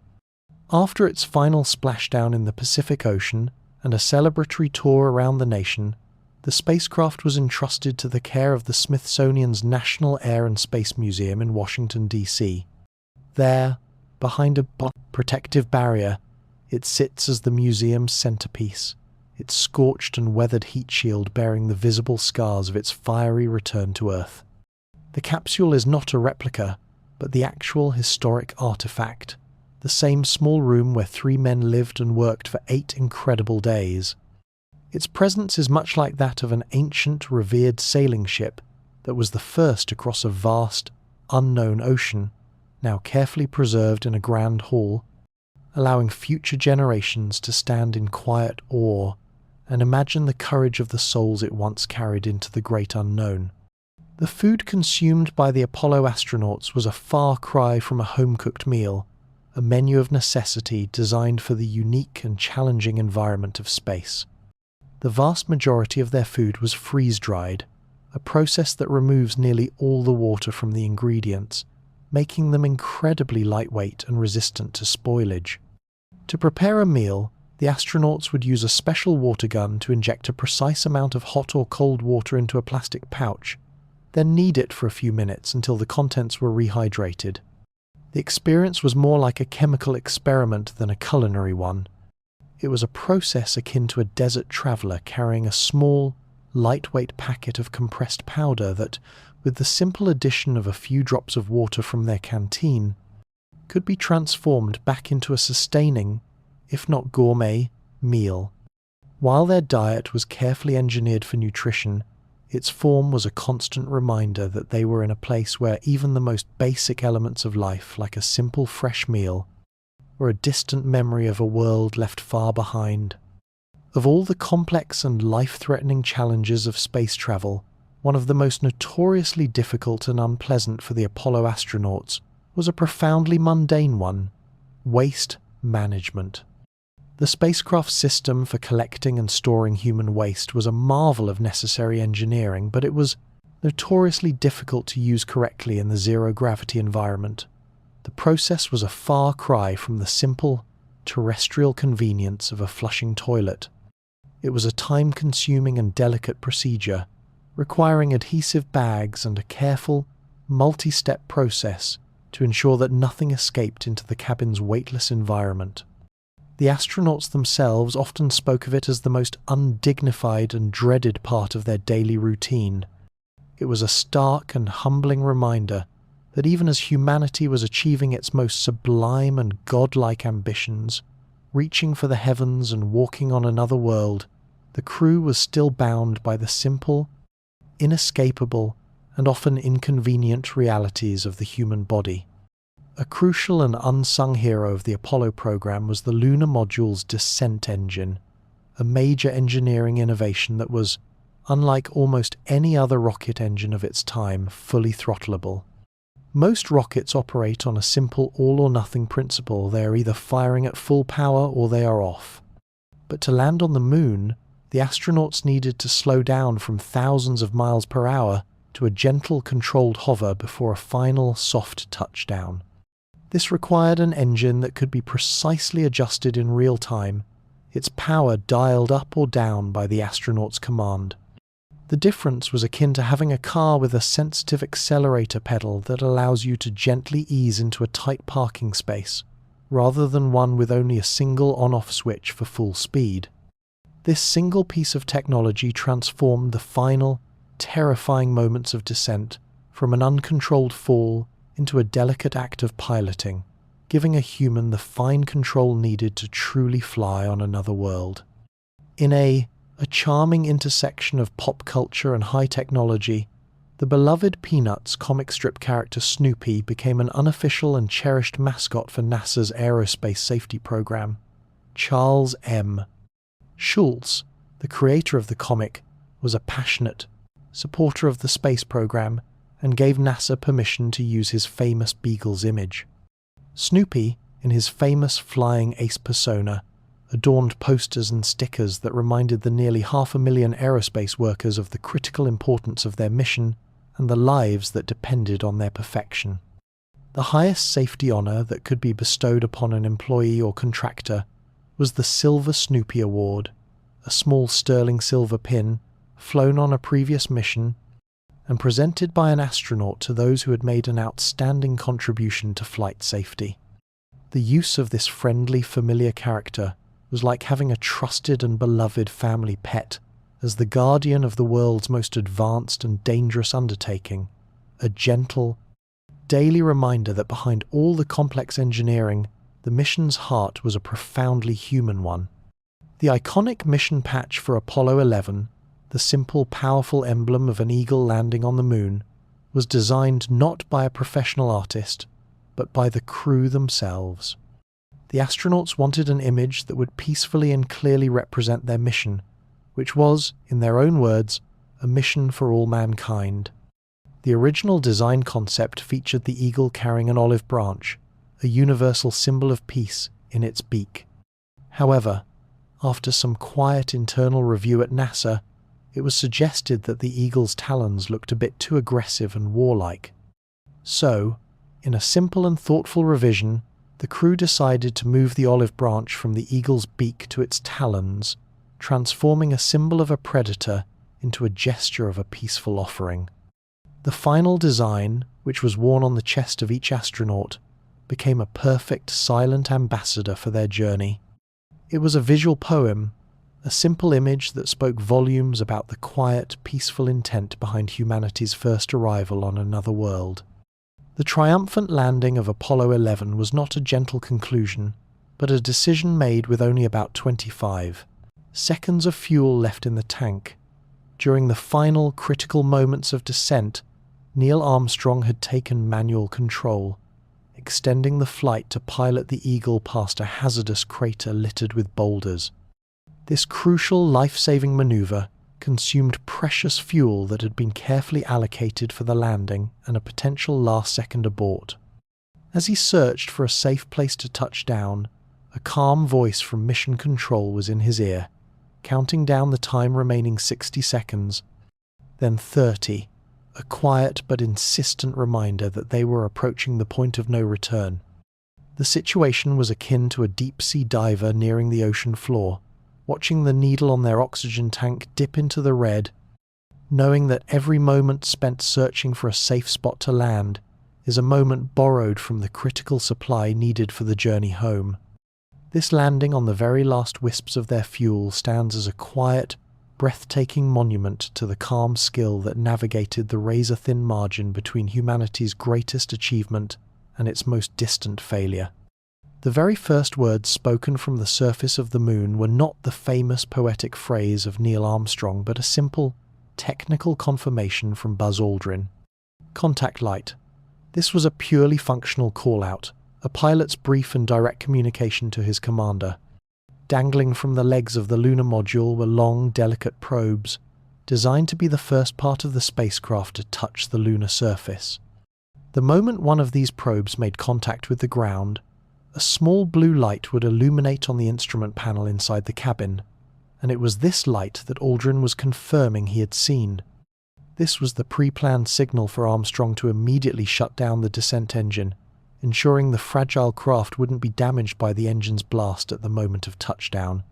After its final splashdown in the Pacific Ocean and a celebratory tour around the nation, the spacecraft was entrusted to the care of the Smithsonian's National Air and Space Museum in Washington, D.C. There, behind a protective barrier, it sits as the museum's centerpiece, its scorched and weathered heat shield bearing the visible scars of its fiery return to Earth. The capsule is not a replica, but the actual historic artifact, the same small room where 3 men lived and worked for 8 incredible days. Its presence is much like that of an ancient, revered sailing ship that was the first to cross a vast, unknown ocean, now carefully preserved in a grand hall, allowing future generations to stand in quiet awe and imagine the courage of the souls it once carried into the great unknown. The food consumed by the Apollo astronauts was a far cry from a home-cooked meal, a menu of necessity designed for the unique and challenging environment of space. The vast majority of their food was freeze-dried, a process that removes nearly all the water from the ingredients, making them incredibly lightweight and resistant to spoilage. To prepare a meal, the astronauts would use a special water gun to inject a precise amount of hot or cold water into a plastic pouch, then knead it for a few minutes until the contents were rehydrated. The experience was more like a chemical experiment than a culinary one. It was a process akin to a desert traveller carrying a small, lightweight packet of compressed powder that, with the simple addition of a few drops of water from their canteen, could be transformed back into a sustaining, if not gourmet, meal. While their diet was carefully engineered for nutrition, its form was a constant reminder that they were in a place where even the most basic elements of life, like a simple fresh meal, were a distant memory of a world left far behind. Of all the complex and life-threatening challenges of space travel, one of the most notoriously difficult and unpleasant for the Apollo astronauts was a profoundly mundane one: waste management. The spacecraft system for collecting and storing human waste was a marvel of necessary engineering, but it was notoriously difficult to use correctly in the zero-gravity environment. The process was a far cry from the simple, terrestrial convenience of a flushing toilet. It was a time-consuming and delicate procedure, requiring adhesive bags and a careful, multi-step process to ensure that nothing escaped into the cabin's weightless environment. The astronauts themselves often spoke of it as the most undignified and dreaded part of their daily routine. It was a stark and humbling reminder that even as humanity was achieving its most sublime and godlike ambitions, reaching for the heavens and walking on another world, the crew was still bound by the simple, inescapable, and often inconvenient realities of the human body. A crucial and unsung hero of the Apollo program was the lunar module's descent engine, a major engineering innovation that was, unlike almost any other rocket engine of its time, fully throttleable. Most rockets operate on a simple all-or-nothing principle. They are either firing at full power or they are off. But to land on the moon, the astronauts needed to slow down from thousands of miles per hour to a gentle, controlled hover before a final, soft touchdown. This required an engine that could be precisely adjusted in real time, its power dialed up or down by the astronaut's command. The difference was akin to having a car with a sensitive accelerator pedal that allows you to gently ease into a tight parking space, rather than one with only a single on-off switch for full speed. This single piece of technology transformed the final, terrifying moments of descent from an uncontrolled fall into a delicate act of piloting, giving a human the fine control needed to truly fly on another world. In a charming intersection of pop culture and high technology, the beloved Peanuts comic strip character Snoopy became an unofficial and cherished mascot for NASA's aerospace safety program. Charles M. Schulz, the creator of the comic, was a passionate supporter of the space program and gave NASA permission to use his famous Beagle's image. Snoopy, in his famous flying ace persona, adorned posters and stickers that reminded the nearly 500,000 aerospace workers of the critical importance of their mission and the lives that depended on their perfection. The highest safety honor that could be bestowed upon an employee or contractor was the Silver Snoopy Award, a small sterling silver pin flown on a previous mission and presented by an astronaut to those who had made an outstanding contribution to flight safety. The use of this friendly, familiar character was like having a trusted and beloved family pet, as the guardian of the world's most advanced and dangerous undertaking, a gentle, daily reminder that behind all the complex engineering, the mission's heart was a profoundly human one. The iconic mission patch for Apollo 11, the simple, powerful emblem of an eagle landing on the moon, was designed not by a professional artist, but by the crew themselves. The astronauts wanted an image that would peacefully and clearly represent their mission, which was, in their own words, a mission for all mankind. The original design concept featured the eagle carrying an olive branch, a universal symbol of peace, in its beak. However, after some quiet internal review at NASA, it was suggested that the eagle's talons looked a bit too aggressive and warlike. So, in a simple and thoughtful revision, the crew decided to move the olive branch from the eagle's beak to its talons, transforming a symbol of a predator into a gesture of a peaceful offering. The final design, which was worn on the chest of each astronaut, became a perfect silent ambassador for their journey. It was a visual poem, a simple image that spoke volumes about the quiet, peaceful intent behind humanity's first arrival on another world. The triumphant landing of Apollo 11 was not a gentle conclusion, but a decision made with only about 25 seconds of fuel left in the tank. During the final critical moments of descent, Neil Armstrong had taken manual control, extending the flight to pilot the Eagle past a hazardous crater littered with boulders. This crucial life-saving maneuver consumed precious fuel that had been carefully allocated for the landing and a potential last-second abort. As he searched for a safe place to touch down, a calm voice from Mission Control was in his ear, counting down the time remaining 60 seconds, then 30, a quiet but insistent reminder that they were approaching the point of no return. The situation was akin to a deep-sea diver nearing the ocean floor, watching the needle on their oxygen tank dip into the red, knowing that every moment spent searching for a safe spot to land is a moment borrowed from the critical supply needed for the journey home. This landing on the very last wisps of their fuel stands as a quiet, breathtaking monument to the calm skill that navigated the razor-thin margin between humanity's greatest achievement and its most distant failure. The very first words spoken from the surface of the moon were not the famous poetic phrase of Neil Armstrong, but a simple, technical confirmation from Buzz Aldrin. Contact light. This was a purely functional call-out, a pilot's brief and direct communication to his commander. Dangling from the legs of the lunar module were long, delicate probes, designed to be the first part of the spacecraft to touch the lunar surface. The moment one of these probes made contact with the ground, a small blue light would illuminate on the instrument panel inside the cabin, and it was this light that Aldrin was confirming he had seen. This was the pre-planned signal for Armstrong to immediately shut down the descent engine, ensuring the fragile craft wouldn't be damaged by the engine's blast at the moment of touchdown.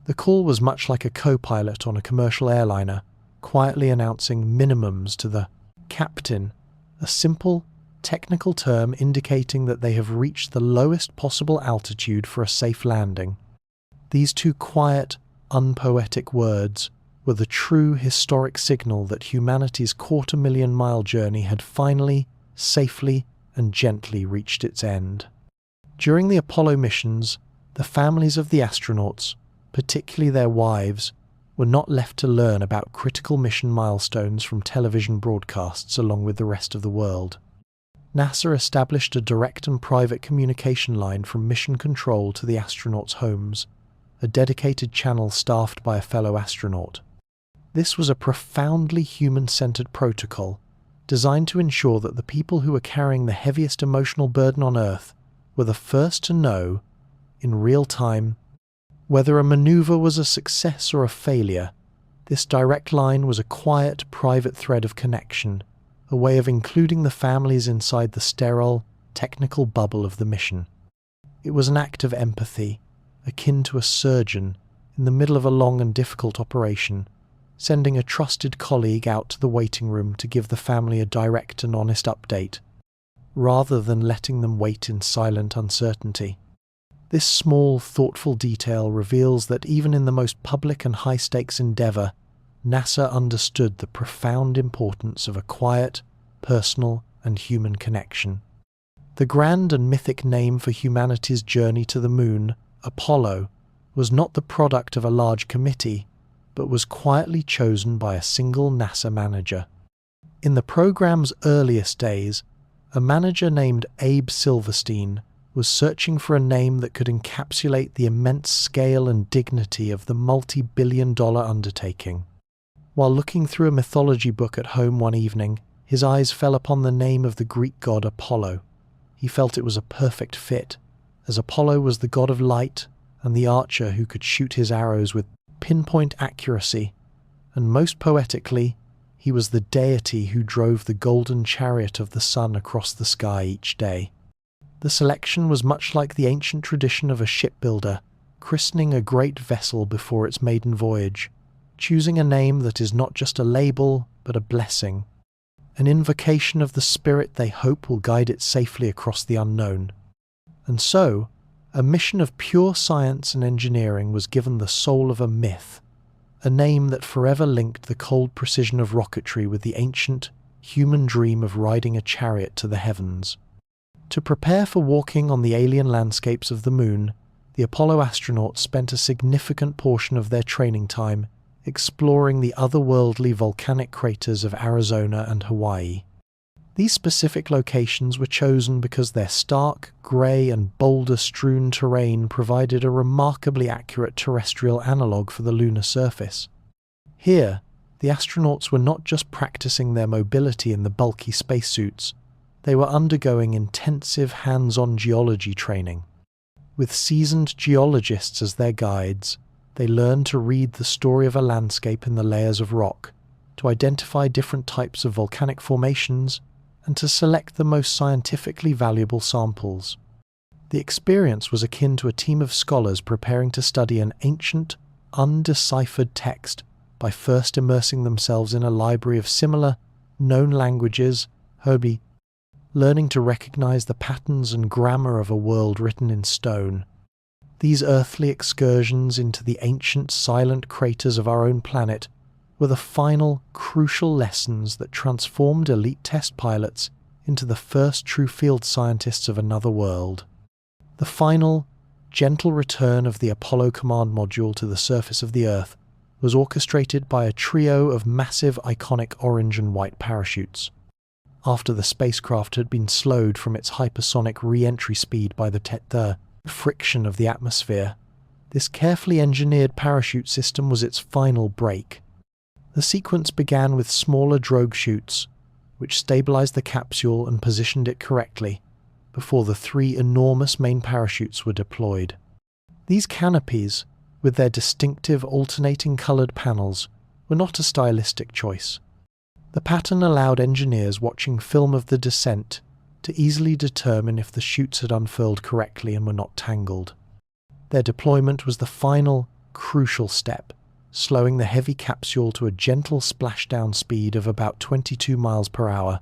The call was much like a co-pilot on a commercial airliner, quietly announcing minimums to the captain, a simple, technical term indicating that they have reached the lowest possible altitude for a safe landing. These two quiet, unpoetic words were the true historic signal that humanity's quarter-million-mile journey had finally, safely, and gently reached its end. During the Apollo missions, the families of the astronauts, particularly their wives, were not left to learn about critical mission milestones from television broadcasts along with the rest of the world. NASA established a direct and private communication line from Mission Control to the astronauts' homes, a dedicated channel staffed by a fellow astronaut. This was a profoundly human-centered protocol, designed to ensure that the people who were carrying the heaviest emotional burden on Earth were the first to know, in real time, whether a maneuver was a success or a failure. This direct line was a quiet, private thread of connection, a way of including the families inside the sterile, technical bubble of the mission. It was an act of empathy, akin to a surgeon in the middle of a long and difficult operation, sending a trusted colleague out to the waiting room to give the family a direct and honest update, rather than letting them wait in silent uncertainty. This small, thoughtful detail reveals that even in the most public and high-stakes endeavour, NASA understood the profound importance of a quiet, personal, and human connection. The grand and mythic name for humanity's journey to the moon, Apollo, was not the product of a large committee, but was quietly chosen by a single NASA manager. In the program's earliest days, a manager named Abe Silverstein was searching for a name that could encapsulate the immense scale and dignity of the multi-billion-dollar undertaking. While looking through a mythology book at home one evening, his eyes fell upon the name of the Greek god Apollo. He felt it was a perfect fit, as Apollo was the god of light and the archer who could shoot his arrows with pinpoint accuracy, and most poetically, he was the deity who drove the golden chariot of the sun across the sky each day. The selection was much like the ancient tradition of a shipbuilder christening a great vessel before its maiden voyage, choosing a name that is not just a label, but a blessing, an invocation of the spirit they hope will guide it safely across the unknown. And so, a mission of pure science and engineering was given the soul of a myth, a name that forever linked the cold precision of rocketry with the ancient, human dream of riding a chariot to the heavens. To prepare for walking on the alien landscapes of the moon, the Apollo astronauts spent a significant portion of their training time exploring the otherworldly volcanic craters of Arizona and Hawaii. These specific locations were chosen because their stark, grey and boulder-strewn terrain provided a remarkably accurate terrestrial analogue for the lunar surface. Here, the astronauts were not just practicing their mobility in the bulky spacesuits, they were undergoing intensive hands-on geology training. With seasoned geologists as their guides, they learned to read the story of a landscape in the layers of rock, to identify different types of volcanic formations, and to select the most scientifically valuable samples. The experience was akin to a team of scholars preparing to study an ancient, undeciphered text by first immersing themselves in a library of similar, known languages, learning to recognize the patterns and grammar of a world written in stone. These earthly excursions into the ancient silent craters of our own planet were the final, crucial lessons that transformed elite test pilots into the first true field scientists of another world. The final, gentle return of the Apollo command module to the surface of the Earth was orchestrated by a trio of massive, iconic orange and white parachutes. After the spacecraft had been slowed from its hypersonic re-entry speed by the friction of the atmosphere, this carefully engineered parachute system was its final break. The sequence began with smaller drogue chutes, which stabilized the capsule and positioned it correctly, before the three enormous main parachutes were deployed. These canopies, with their distinctive alternating coloured panels, were not a stylistic choice. The pattern allowed engineers watching film of the descent to easily determine if the chutes had unfurled correctly and were not tangled. Their deployment was the final, crucial step, slowing the heavy capsule to a gentle splashdown speed of about 22 miles per hour.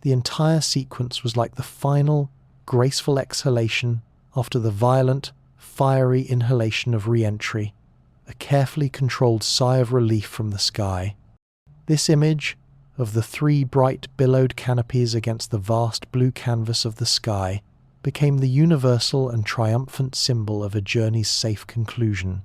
The entire sequence was like the final, graceful exhalation after the violent, fiery inhalation of re-entry, a carefully controlled sigh of relief from the sky. This image, of the three bright billowed canopies against the vast blue canvas of the sky, became the universal and triumphant symbol of a journey's safe conclusion.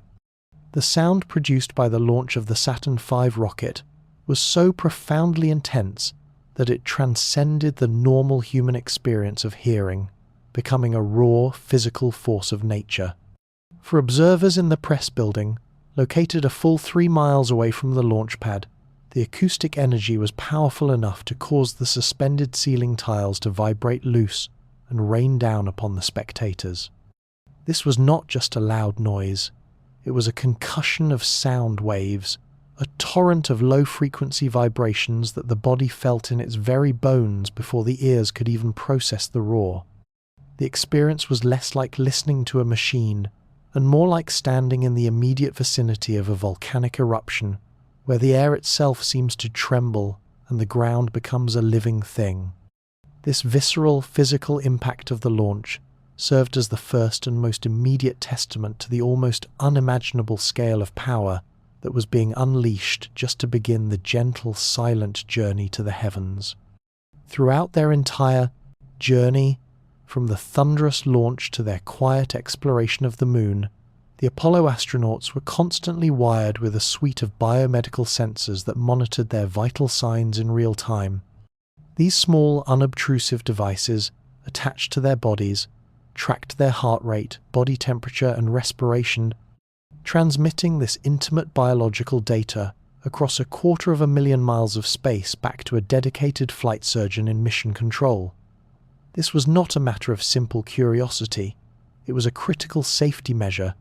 The sound produced by the launch of the Saturn V rocket was so profoundly intense that it transcended the normal human experience of hearing, becoming a raw, physical force of nature. For observers in the press building, located a full 3 miles away from the launch pad, the acoustic energy was powerful enough to cause the suspended ceiling tiles to vibrate loose and rain down upon the spectators. This was not just a loud noise. It was a concussion of sound waves, a torrent of low-frequency vibrations that the body felt in its very bones before the ears could even process the roar. The experience was less like listening to a machine and more like standing in the immediate vicinity of a volcanic eruption, where the air itself seems to tremble and the ground becomes a living thing. This visceral, physical impact of the launch served as the first and most immediate testament to the almost unimaginable scale of power that was being unleashed just to begin the gentle, silent journey to the heavens. Throughout their entire journey, from the thunderous launch to their quiet exploration of the moon, the Apollo astronauts were constantly wired with a suite of biomedical sensors that monitored their vital signs in real time. These small, unobtrusive devices, attached to their bodies, tracked their heart rate, body temperature, and respiration, transmitting this intimate biological data across 250,000 miles of space back to a dedicated flight surgeon in mission control. This was not a matter of simple curiosity. It was a critical safety measure,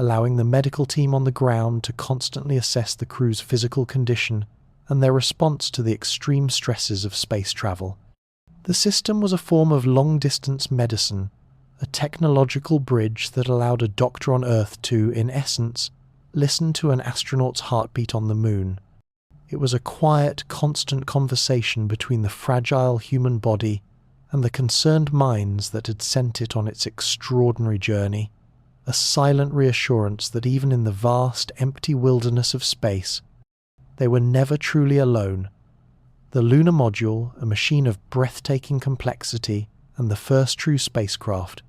allowing the medical team on the ground to constantly assess the crew's physical condition and their response to the extreme stresses of space travel. The system was a form of long-distance medicine, a technological bridge that allowed a doctor on Earth to, in essence, listen to an astronaut's heartbeat on the moon. It was a quiet, constant conversation between the fragile human body and the concerned minds that had sent it on its extraordinary journey, a silent reassurance that even in the vast, empty wilderness of space, they were never truly alone. The lunar module, a machine of breathtaking complexity and the first true spacecraft,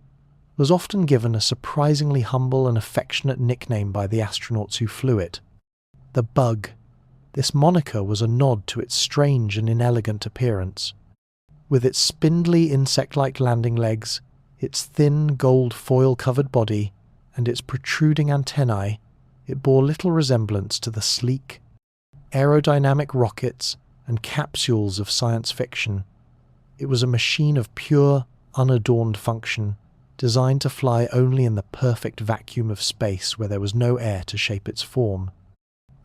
was often given a surprisingly humble and affectionate nickname by the astronauts who flew it, the Bug. This moniker was a nod to its strange and inelegant appearance. With its spindly insect-like landing legs, its thin gold foil-covered body, and its protruding antennae, it bore little resemblance to the sleek, aerodynamic rockets and capsules of science fiction. It was a machine of pure, unadorned function, designed to fly only in the perfect vacuum of space where there was no air to shape its form.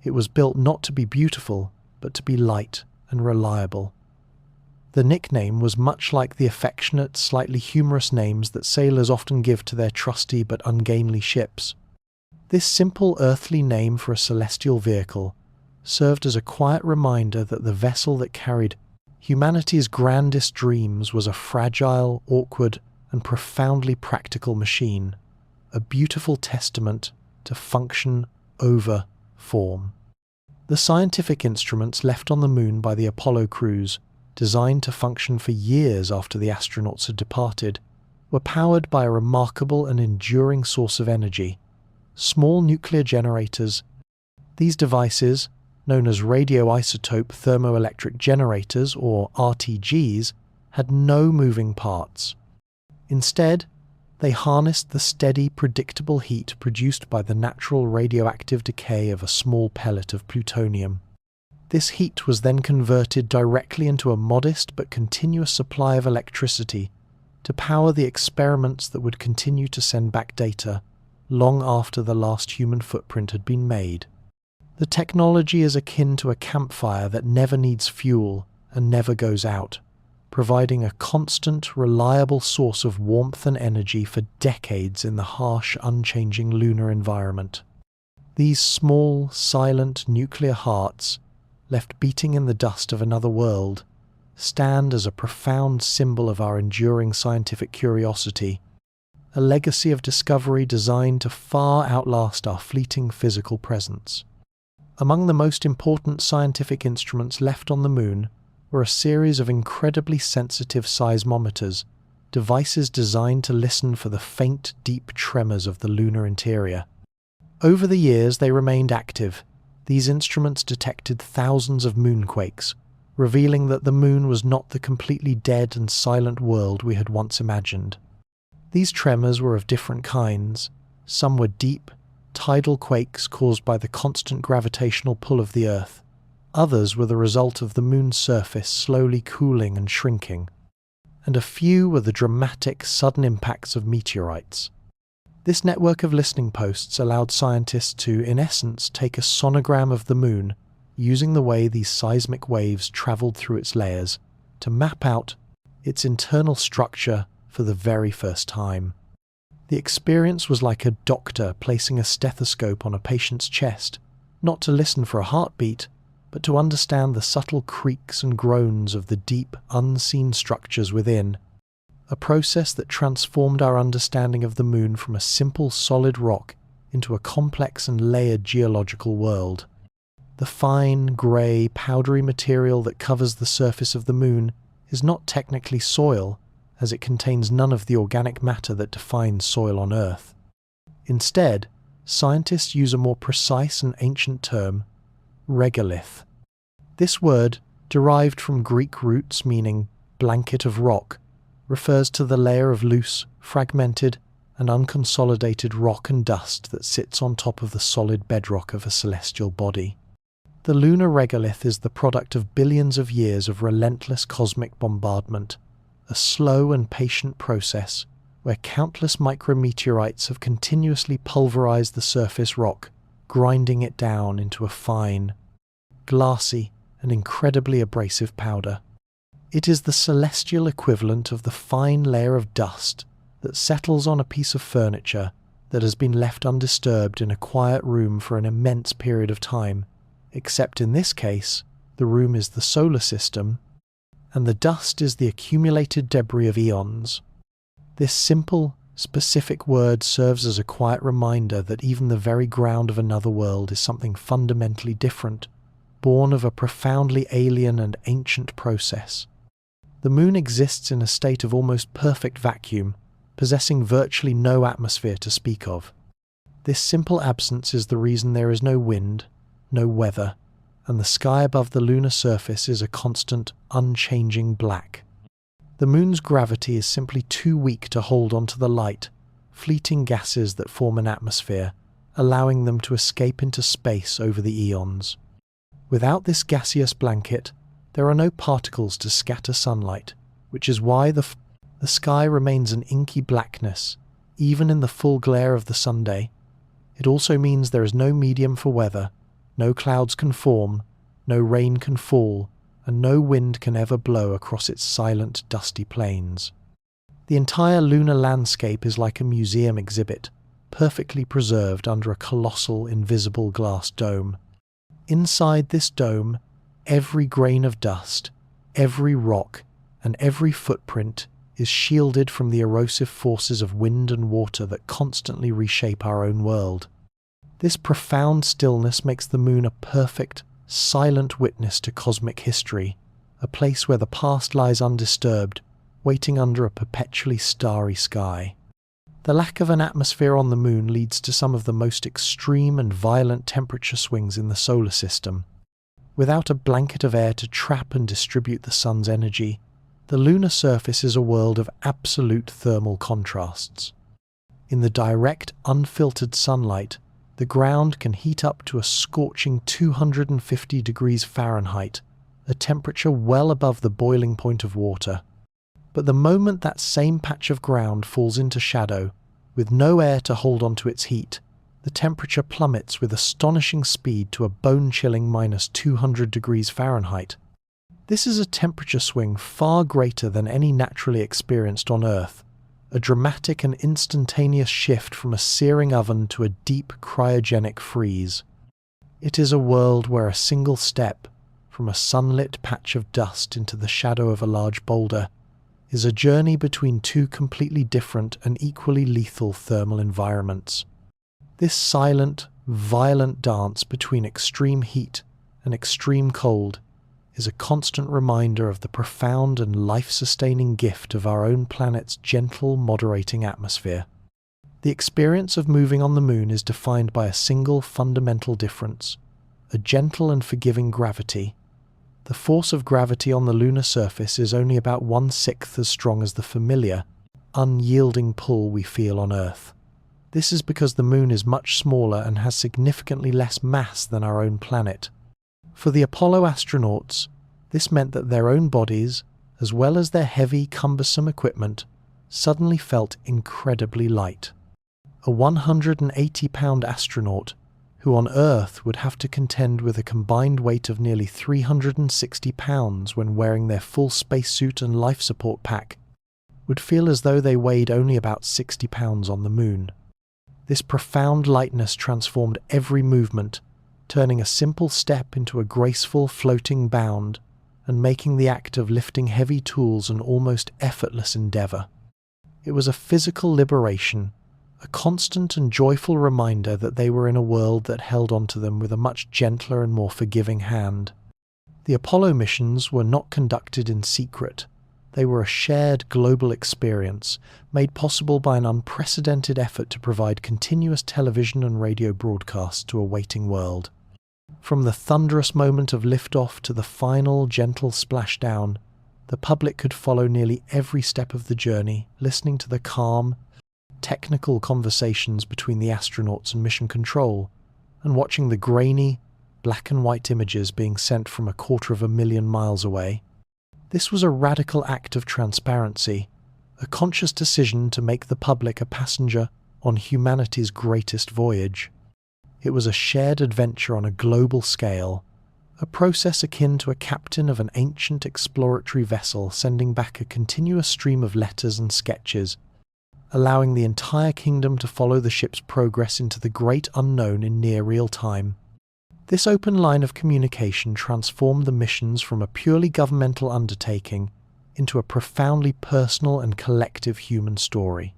It was built not to be beautiful, but to be light and reliable. The nickname was much like the affectionate, slightly humorous names that sailors often give to their trusty but ungainly ships. This simple earthly name for a celestial vehicle served as a quiet reminder that the vessel that carried humanity's grandest dreams was a fragile, awkward, and profoundly practical machine, a beautiful testament to function over form. The scientific instruments left on the moon by the Apollo crews, designed to function for years after the astronauts had departed, were powered by a remarkable and enduring source of energy: small nuclear generators. These devices, known as radioisotope thermoelectric generators or RTGs, had no moving parts. Instead, they harnessed the steady, predictable heat produced by the natural radioactive decay of a small pellet of plutonium. This heat was then converted directly into a modest but continuous supply of electricity to power the experiments that would continue to send back data long after the last human footprint had been made. The technology is akin to a campfire that never needs fuel and never goes out, providing a constant, reliable source of warmth and energy for decades in the harsh, unchanging lunar environment. These small, silent nuclear hearts, left beating in the dust of another world, stand as a profound symbol of our enduring scientific curiosity, a legacy of discovery designed to far outlast our fleeting physical presence. Among the most important scientific instruments left on the moon were a series of incredibly sensitive seismometers, devices designed to listen for the faint, deep tremors of the lunar interior. Over the years, they remained active. These instruments detected thousands of moonquakes, revealing that the moon was not the completely dead and silent world we had once imagined. These tremors were of different kinds. Some were deep, tidal quakes caused by the constant gravitational pull of the Earth. Others were the result of the moon's surface slowly cooling and shrinking. And a few were the dramatic, sudden impacts of meteorites. This network of listening posts allowed scientists to, in essence, take a sonogram of the moon, using the way these seismic waves traveled through its layers, to map out its internal structure for the very first time. The experience was like a doctor placing a stethoscope on a patient's chest, not to listen for a heartbeat, but to understand the subtle creaks and groans of the deep, unseen structures within, a process that transformed our understanding of the moon from a simple solid rock into a complex and layered geological world. The fine, grey, powdery material that covers the surface of the moon is not technically soil, as it contains none of the organic matter that defines soil on Earth. Instead, scientists use a more precise and ancient term, regolith. This word, derived from Greek roots meaning blanket of rock, refers to the layer of loose, fragmented, and unconsolidated rock and dust that sits on top of the solid bedrock of a celestial body. The lunar regolith is the product of billions of years of relentless cosmic bombardment, a slow and patient process where countless micrometeorites have continuously pulverized the surface rock, grinding it down into a fine, glassy, and incredibly abrasive powder. It is the celestial equivalent of the fine layer of dust that settles on a piece of furniture that has been left undisturbed in a quiet room for an immense period of time, except in this case, the room is the solar system, and the dust is the accumulated debris of eons. This simple, specific word serves as a quiet reminder that even the very ground of another world is something fundamentally different, born of a profoundly alien and ancient process. The moon exists in a state of almost perfect vacuum, possessing virtually no atmosphere to speak of. This simple absence is the reason there is no wind, no weather, and the sky above the lunar surface is a constant, unchanging black. The moon's gravity is simply too weak to hold onto the light, fleeting gases that form an atmosphere, allowing them to escape into space over the eons. Without this gaseous blanket, there are no particles to scatter sunlight, which is why the sky remains an inky blackness, even in the full glare of the Sunday. It also means there is no medium for weather, no clouds can form, no rain can fall, and no wind can ever blow across its silent, dusty plains. The entire lunar landscape is like a museum exhibit, perfectly preserved under a colossal, invisible glass dome. Inside this dome, every grain of dust, every rock, and every footprint is shielded from the erosive forces of wind and water that constantly reshape our own world. This profound stillness makes the moon a perfect, silent witness to cosmic history, a place where the past lies undisturbed, waiting under a perpetually starry sky. The lack of an atmosphere on the moon leads to some of the most extreme and violent temperature swings in the solar system. Without a blanket of air to trap and distribute the sun's energy, the lunar surface is a world of absolute thermal contrasts. In the direct, unfiltered sunlight, the ground can heat up to a scorching 250 degrees Fahrenheit, a temperature well above the boiling point of water. But the moment that same patch of ground falls into shadow, with no air to hold onto its heat, the temperature plummets with astonishing speed to a bone-chilling -200 degrees Fahrenheit. This is a temperature swing far greater than any naturally experienced on Earth, a dramatic and instantaneous shift from a searing oven to a deep cryogenic freeze. It is a world where a single step, from a sunlit patch of dust into the shadow of a large boulder, is a journey between two completely different and equally lethal thermal environments. This silent, violent dance between extreme heat and extreme cold is a constant reminder of the profound and life-sustaining gift of our own planet's gentle, moderating atmosphere. The experience of moving on the moon is defined by a single fundamental difference: a gentle and forgiving gravity. The force of gravity on the lunar surface is only about 1/6 as strong as the familiar, unyielding pull we feel on Earth. This is because the moon is much smaller and has significantly less mass than our own planet. For the Apollo astronauts, this meant that their own bodies, as well as their heavy, cumbersome equipment, suddenly felt incredibly light. A 180-pound astronaut who on Earth would have to contend with a combined weight of nearly 360 pounds when wearing their full spacesuit and life support pack, would feel as though they weighed only about 60 pounds on the moon. This profound lightness transformed every movement, turning a simple step into a graceful floating bound, and making the act of lifting heavy tools an almost effortless endeavor. It was a physical liberation, a constant and joyful reminder that they were in a world that held onto them with a much gentler and more forgiving hand. The Apollo missions were not conducted in secret. They were a shared global experience, made possible by an unprecedented effort to provide continuous television and radio broadcasts to a waiting world. From the thunderous moment of liftoff to the final gentle splashdown, the public could follow nearly every step of the journey, listening to the calm, technical conversations between the astronauts and mission control, and watching the grainy, black and white images being sent from 250,000 miles away. This was a radical act of transparency, a conscious decision to make the public a passenger on humanity's greatest voyage. It was a shared adventure on a global scale, a process akin to a captain of an ancient exploratory vessel sending back a continuous stream of letters and sketches, allowing the entire kingdom to follow the ship's progress into the great unknown in near real time. This open line of communication transformed the missions from a purely governmental undertaking into a profoundly personal and collective human story.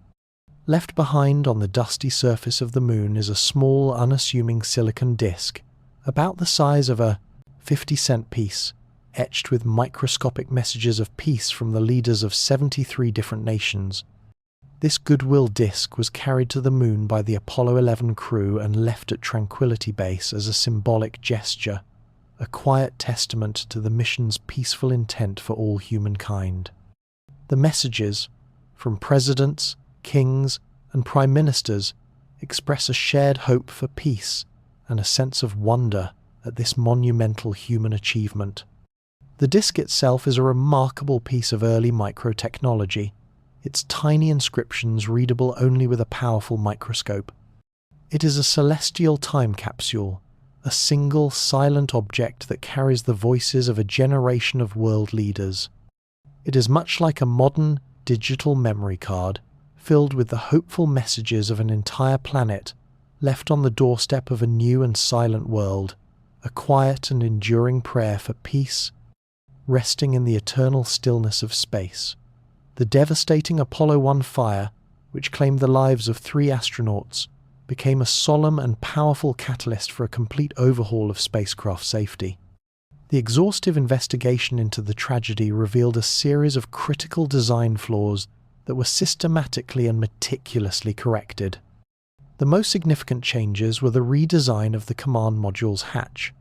Left behind on the dusty surface of the moon is a small, unassuming silicon disc, about the size of a 50-cent piece, etched with microscopic messages of peace from the leaders of 73 different nations. This goodwill disc was carried to the moon by the Apollo 11 crew and left at Tranquility Base as a symbolic gesture, a quiet testament to the mission's peaceful intent for all humankind. The messages, from presidents, kings, and prime ministers, express a shared hope for peace and a sense of wonder at this monumental human achievement. The disc itself is a remarkable piece of early microtechnology, its tiny inscriptions readable only with a powerful microscope. It is a celestial time capsule, a single silent object that carries the voices of a generation of world leaders. It is much like a modern digital memory card, filled with the hopeful messages of an entire planet left on the doorstep of a new and silent world, a quiet and enduring prayer for peace, resting in the eternal stillness of space. The devastating Apollo 1 fire, which claimed the lives of 3 astronauts, became a solemn and powerful catalyst for a complete overhaul of spacecraft safety. The exhaustive investigation into the tragedy revealed a series of critical design flaws that were systematically and meticulously corrected. The most significant changes were the redesign of the command module's hatch,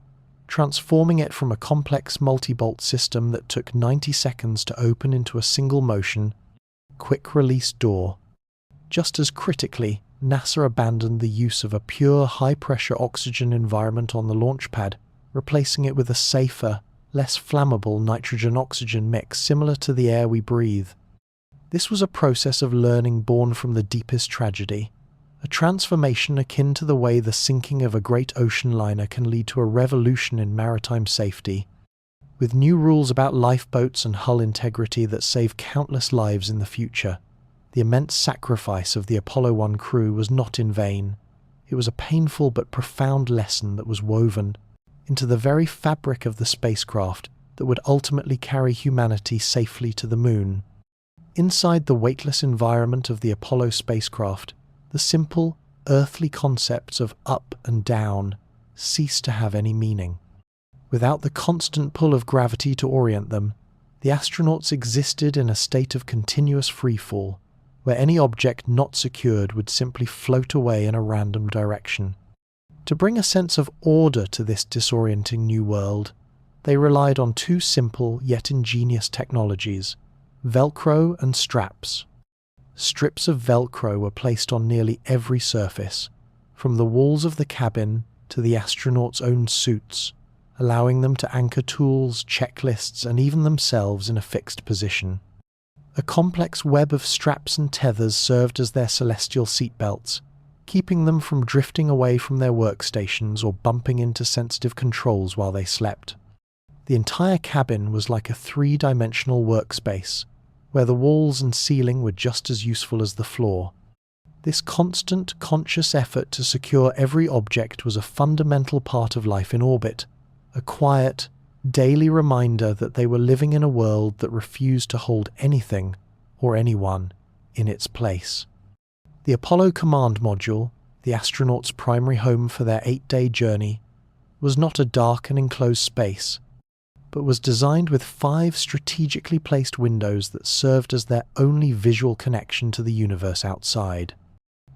transforming it from a complex multi-bolt system that took 90 seconds to open into a single motion, quick-release door. Just as critically, NASA abandoned the use of a pure high-pressure oxygen environment on the launch pad, replacing it with a safer, less flammable nitrogen-oxygen mix similar to the air we breathe. This was a process of learning born from the deepest tragedy, a transformation akin to the way the sinking of a great ocean liner can lead to a revolution in maritime safety, with new rules about lifeboats and hull integrity that save countless lives in the future. The immense sacrifice of the Apollo 1 crew was not in vain. It was a painful but profound lesson that was woven into the very fabric of the spacecraft that would ultimately carry humanity safely to the moon. Inside the weightless environment of the Apollo spacecraft, the simple, earthly concepts of up and down ceased to have any meaning. Without the constant pull of gravity to orient them, the astronauts existed in a state of continuous freefall, where any object not secured would simply float away in a random direction. To bring a sense of order to this disorienting new world, they relied on 2 simple yet ingenious technologies: Velcro and straps. Strips of Velcro were placed on nearly every surface, from the walls of the cabin to the astronauts' own suits, allowing them to anchor tools, checklists, and even themselves in a fixed position. A complex web of straps and tethers served as their celestial seatbelts, keeping them from drifting away from their workstations or bumping into sensitive controls while they slept. The entire cabin was like a 3-dimensional workspace, where the walls and ceiling were just as useful as the floor. This constant, conscious effort to secure every object was a fundamental part of life in orbit, a quiet, daily reminder that they were living in a world that refused to hold anything or anyone in its place. The Apollo Command Module, the astronauts' primary home for their 8-day journey, was not a dark and enclosed space, but was designed with 5 strategically placed windows that served as their only visual connection to the universe outside.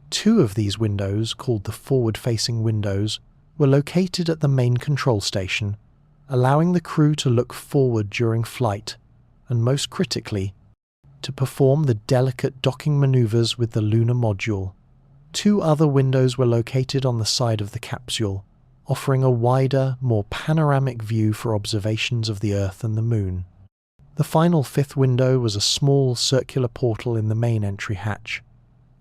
2 of these windows, called the forward-facing windows, were located at the main control station, allowing the crew to look forward during flight, and most critically, to perform the delicate docking maneuvers with the lunar module. 2 other windows were located on the side of the capsule, offering a wider, more panoramic view for observations of the Earth and the Moon. The final 5th window was a small circular portal in the main entry hatch.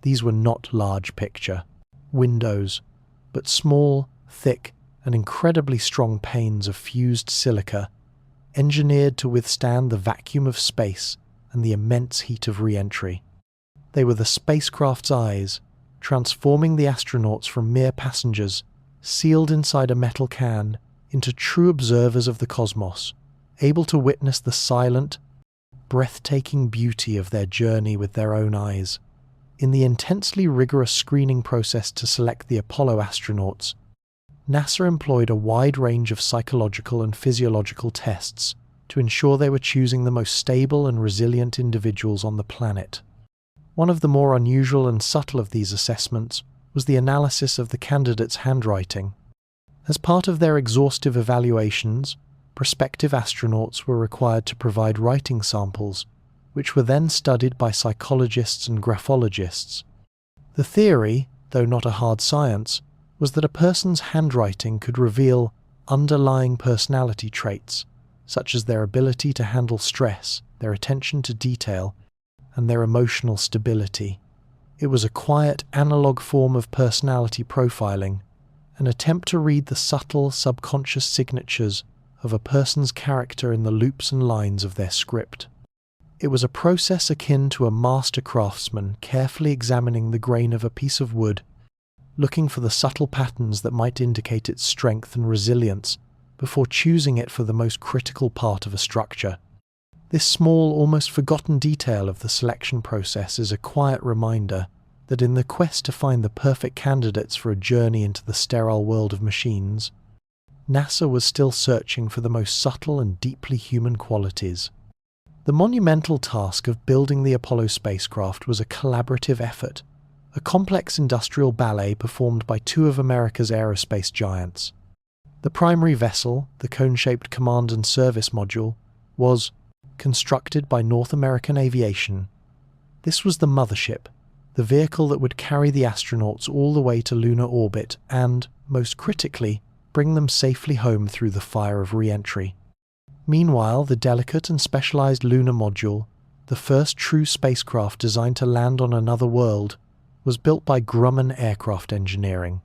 These were not large picture windows, but small, thick, and incredibly strong panes of fused silica, engineered to withstand the vacuum of space and the immense heat of re-entry. They were the spacecraft's eyes, transforming the astronauts from mere passengers, sealed inside a metal can, into true observers of the cosmos, able to witness the silent, breathtaking beauty of their journey with their own eyes. In the intensely rigorous screening process to select the Apollo astronauts, NASA employed a wide range of psychological and physiological tests to ensure they were choosing the most stable and resilient individuals on the planet. One of the more unusual and subtle of these assessments was the analysis of the candidates' handwriting. As part of their exhaustive evaluations, prospective astronauts were required to provide writing samples, which were then studied by psychologists and graphologists. The theory, though not a hard science, was that a person's handwriting could reveal underlying personality traits, such as their ability to handle stress, their attention to detail, and their emotional stability. It was a quiet, analog form of personality profiling, an attempt to read the subtle, subconscious signatures of a person's character in the loops and lines of their script. It was a process akin to a master craftsman carefully examining the grain of a piece of wood, looking for the subtle patterns that might indicate its strength and resilience before choosing it for the most critical part of a structure. This small, almost forgotten detail of the selection process is a quiet reminder that in the quest to find the perfect candidates for a journey into the sterile world of machines, NASA was still searching for the most subtle and deeply human qualities. The monumental task of building the Apollo spacecraft was a collaborative effort, a complex industrial ballet performed by two of America's aerospace giants. The primary vessel, the cone-shaped Command and Service Module, was constructed by North American Aviation. This was the mothership, the vehicle that would carry the astronauts all the way to lunar orbit and, most critically, bring them safely home through the fire of re-entry. Meanwhile, the delicate and specialized lunar module, the first true spacecraft designed to land on another world, was built by Grumman Aircraft Engineering.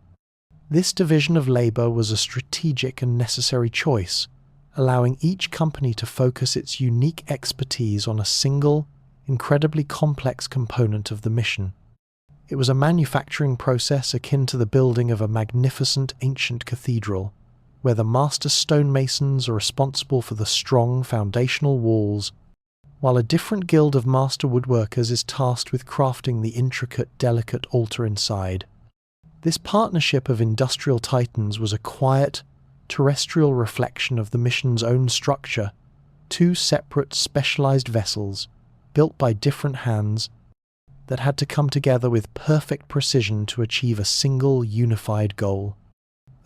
This division of labor was a strategic and necessary choice, allowing each company to focus its unique expertise on a single, incredibly complex component of the mission. It was a manufacturing process akin to the building of a magnificent ancient cathedral, where the master stonemasons are responsible for the strong foundational walls, while a different guild of master woodworkers is tasked with crafting the intricate, delicate altar inside. This partnership of industrial titans was a quiet, terrestrial reflection of the mission's own structure, two separate, specialized vessels, built by different hands, that had to come together with perfect precision to achieve a single, unified goal.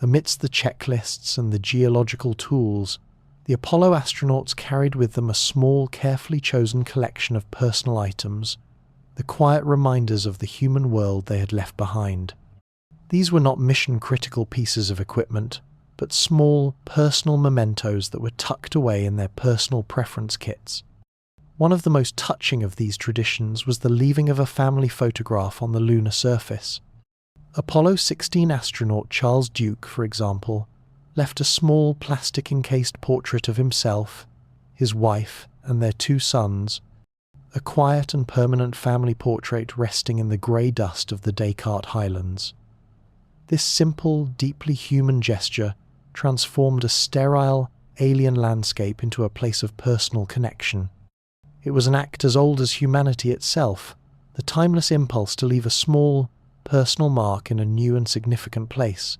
Amidst the checklists and the geological tools, the Apollo astronauts carried with them a small, carefully chosen collection of personal items, the quiet reminders of the human world they had left behind. These were not mission-critical pieces of equipment, but small, personal mementos that were tucked away in their personal preference kits. One of the most touching of these traditions was the leaving of a family photograph on the lunar surface. Apollo 16 astronaut Charles Duke, for example, left a small plastic-encased portrait of himself, his wife, and their two sons, a quiet and permanent family portrait resting in the grey dust of the Descartes Highlands. This simple, deeply human gesture transformed a sterile, alien landscape into a place of personal connection. It was an act as old as humanity itself, the timeless impulse to leave a small, personal mark in a new and significant place,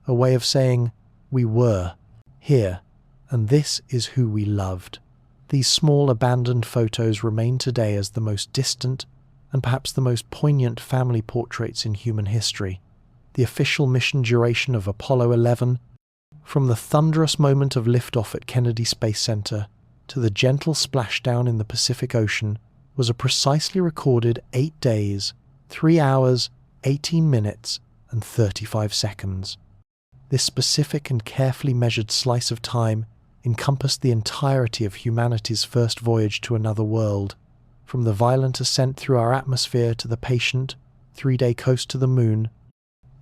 a way of saying, we were here, and this is who we loved. These small abandoned photos remain today as the most distant and perhaps the most poignant family portraits in human history. The official mission duration of Apollo 11, from the thunderous moment of liftoff at Kennedy Space Center to the gentle splashdown in the Pacific Ocean, was a precisely recorded 8 days, 3 hours, 18 minutes, and 35 seconds. This specific and carefully measured slice of time encompassed the entirety of humanity's first voyage to another world, from the violent ascent through our atmosphere to the patient, 3-day coast to the moon,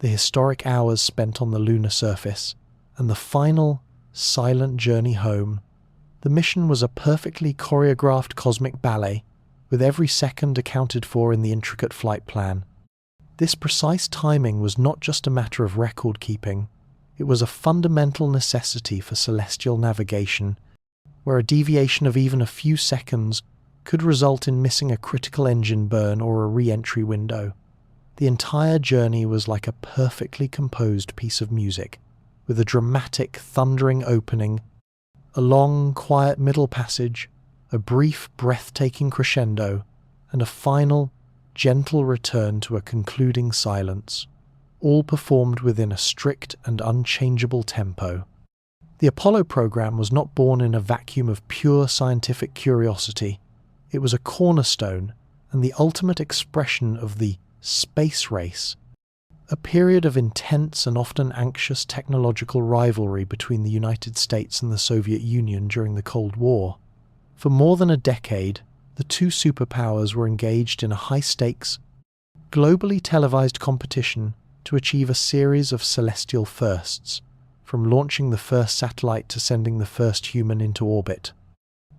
the historic hours spent on the lunar surface, and the final, silent journey home. The mission was a perfectly choreographed cosmic ballet, with every second accounted for in the intricate flight plan. This precise timing was not just a matter of record-keeping, it was a fundamental necessity for celestial navigation, where a deviation of even a few seconds could result in missing a critical engine burn or a re-entry window. The entire journey was like a perfectly composed piece of music, with a dramatic, thundering opening, a long, quiet middle passage, a brief, breathtaking crescendo, and a final, gentle return to a concluding silence, all performed within a strict and unchangeable tempo. The Apollo program was not born in a vacuum of pure scientific curiosity. It was a cornerstone and the ultimate expression of the space race, a period of intense and often anxious technological rivalry between the United States and the Soviet Union during the Cold War. For more than a decade, the two superpowers were engaged in a high-stakes, globally televised competition to achieve a series of celestial firsts, from launching the first satellite to sending the first human into orbit.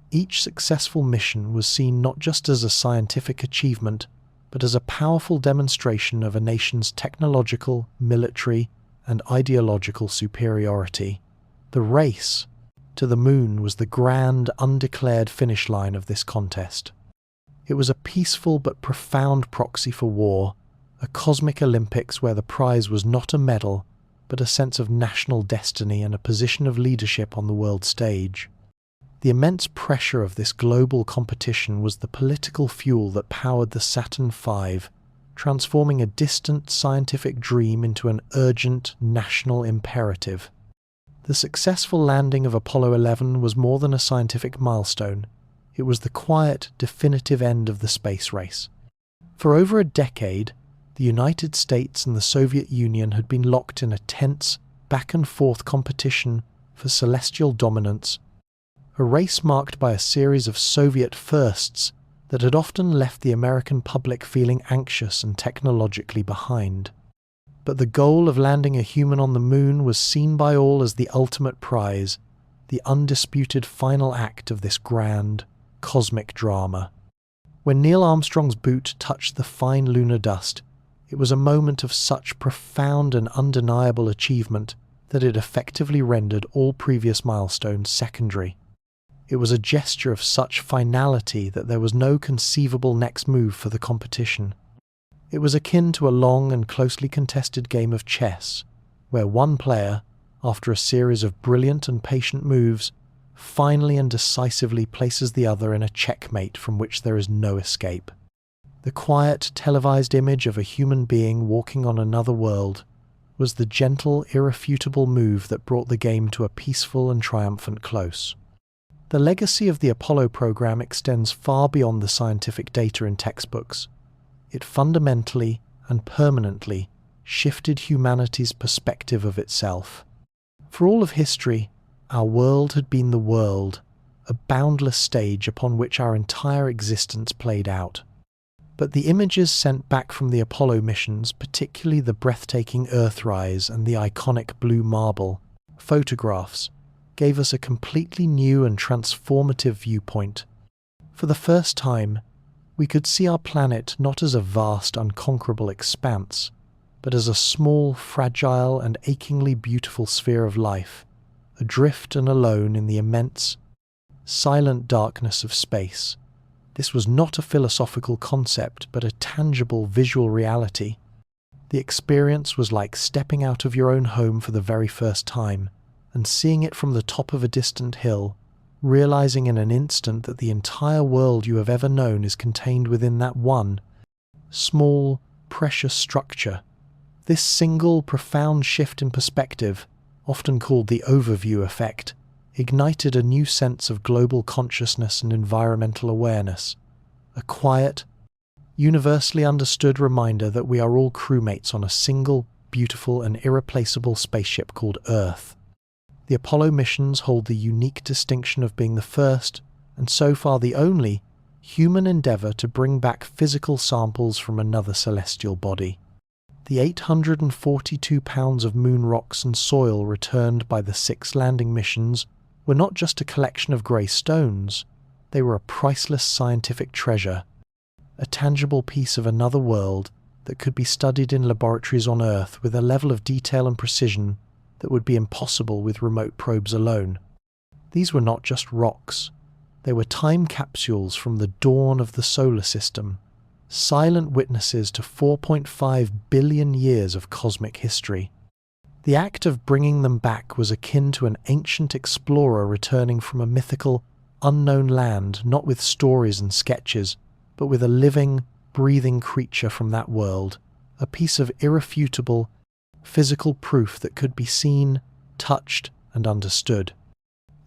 Each successful mission was seen not just as a scientific achievement, but as a powerful demonstration of a nation's technological, military, and ideological superiority. The race, to the moon was the grand, undeclared finish line of this contest. It was a peaceful but profound proxy for war, a cosmic Olympics where the prize was not a medal, but a sense of national destiny and a position of leadership on the world stage. The immense pressure of this global competition was the political fuel that powered the Saturn V, transforming a distant scientific dream into an urgent national imperative. The successful landing of Apollo 11 was more than a scientific milestone. It was the quiet, definitive end of the space race. For over a decade, the United States and the Soviet Union had been locked in a tense, back-and-forth competition for celestial dominance, a race marked by a series of Soviet firsts that had often left the American public feeling anxious and technologically behind. But the goal of landing a human on the moon was seen by all as the ultimate prize, the undisputed final act of this grand, cosmic drama. When Neil Armstrong's boot touched the fine lunar dust, it was a moment of such profound and undeniable achievement that it effectively rendered all previous milestones secondary. It was a gesture of such finality that there was no conceivable next move for the competition. It was akin to a long and closely contested game of chess, where one player, after a series of brilliant and patient moves, finally and decisively places the other in a checkmate from which there is no escape. The quiet, televised image of a human being walking on another world was the gentle, irrefutable move that brought the game to a peaceful and triumphant close. The legacy of the Apollo program extends far beyond the scientific data in textbooks. It fundamentally and permanently shifted humanity's perspective of itself. For all of history, our world had been the world, a boundless stage upon which our entire existence played out. But the images sent back from the Apollo missions, particularly the breathtaking Earthrise and the iconic blue marble photographs, gave us a completely new and transformative viewpoint. For the first time, we could see our planet not as a vast, unconquerable expanse, but as a small, fragile, and achingly beautiful sphere of life, adrift and alone in the immense, silent darkness of space. This was not a philosophical concept, but a tangible visual reality. The experience was like stepping out of your own home for the very first time, and seeing it from the top of a distant hill, realizing in an instant that the entire world you have ever known is contained within that one, small, precious structure. This single, profound shift in perspective, often called the overview effect, ignited a new sense of global consciousness and environmental awareness, a quiet, universally understood reminder that we are all crewmates on a single, beautiful and irreplaceable spaceship called Earth. The Apollo missions hold the unique distinction of being the first, and so far the only, human endeavour to bring back physical samples from another celestial body. The 842 pounds of moon rocks and soil returned by the 6 landing missions were not just a collection of grey stones, they were a priceless scientific treasure, a tangible piece of another world that could be studied in laboratories on Earth with a level of detail and precision that would be impossible with remote probes alone. These were not just rocks, they were time capsules from the dawn of the solar system, silent witnesses to 4.5 billion years of cosmic history. The act of bringing them back was akin to an ancient explorer returning from a mythical, unknown land, not with stories and sketches, but with a living, breathing creature from that world, a piece of irrefutable, physical proof that could be seen, touched, and understood.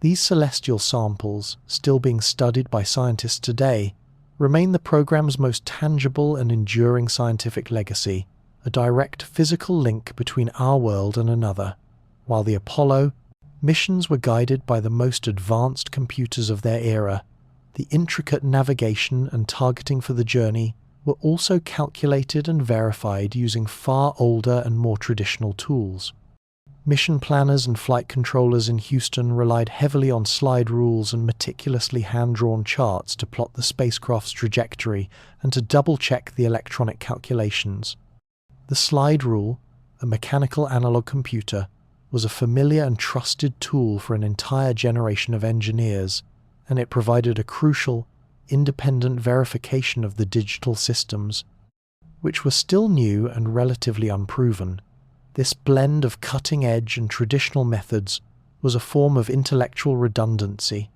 These celestial samples, still being studied by scientists today, remain the program's most tangible and enduring scientific legacy, a direct physical link between our world and another. While the Apollo missions were guided by the most advanced computers of their era, the intricate navigation and targeting for the journey were also calculated and verified using far older and more traditional tools. Mission planners and flight controllers in Houston relied heavily on slide rules and meticulously hand-drawn charts to plot the spacecraft's trajectory and to double-check the electronic calculations. The slide rule, a mechanical analog computer, was a familiar and trusted tool for an entire generation of engineers, and it provided a crucial, independent verification of the digital systems, which were still new and relatively unproven. This blend of cutting-edge and traditional methods was a form of intellectual redundancy,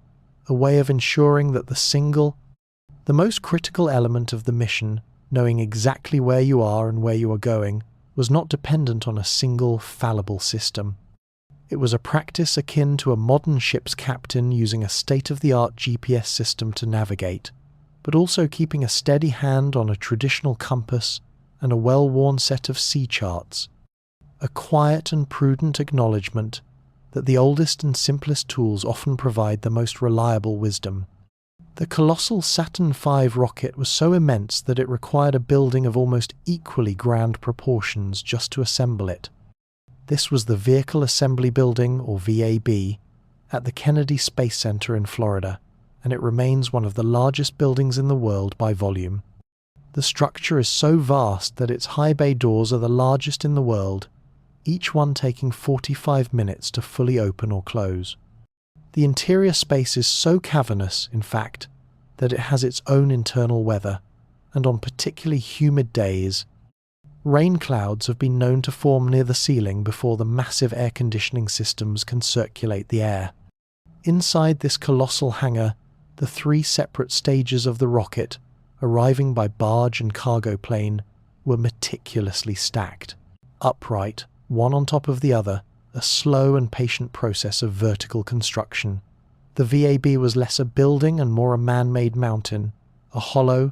a way of ensuring that the most critical element of the mission, knowing exactly where you are and where you are going, was not dependent on a single, fallible system. It was a practice akin to a modern ship's captain using a state-of-the-art GPS system to navigate, but also keeping a steady hand on a traditional compass and a well-worn set of sea charts, a quiet and prudent acknowledgement that the oldest and simplest tools often provide the most reliable wisdom. The colossal Saturn V rocket was so immense that it required a building of almost equally grand proportions just to assemble it. This was the Vehicle Assembly Building, or VAB, at the Kennedy Space Center in Florida, and it remains one of the largest buildings in the world by volume. The structure is so vast that its high bay doors are the largest in the world, each one taking 45 minutes to fully open or close. The interior space is so cavernous, in fact, that it has its own internal weather, and on particularly humid days, rain clouds have been known to form near the ceiling before the massive air conditioning systems can circulate the air. Inside this colossal hangar, the 3 separate stages of the rocket, arriving by barge and cargo plane, were meticulously stacked, upright, one on top of the other, a slow and patient process of vertical construction. The VAB was less a building and more a man-made mountain, a hollow,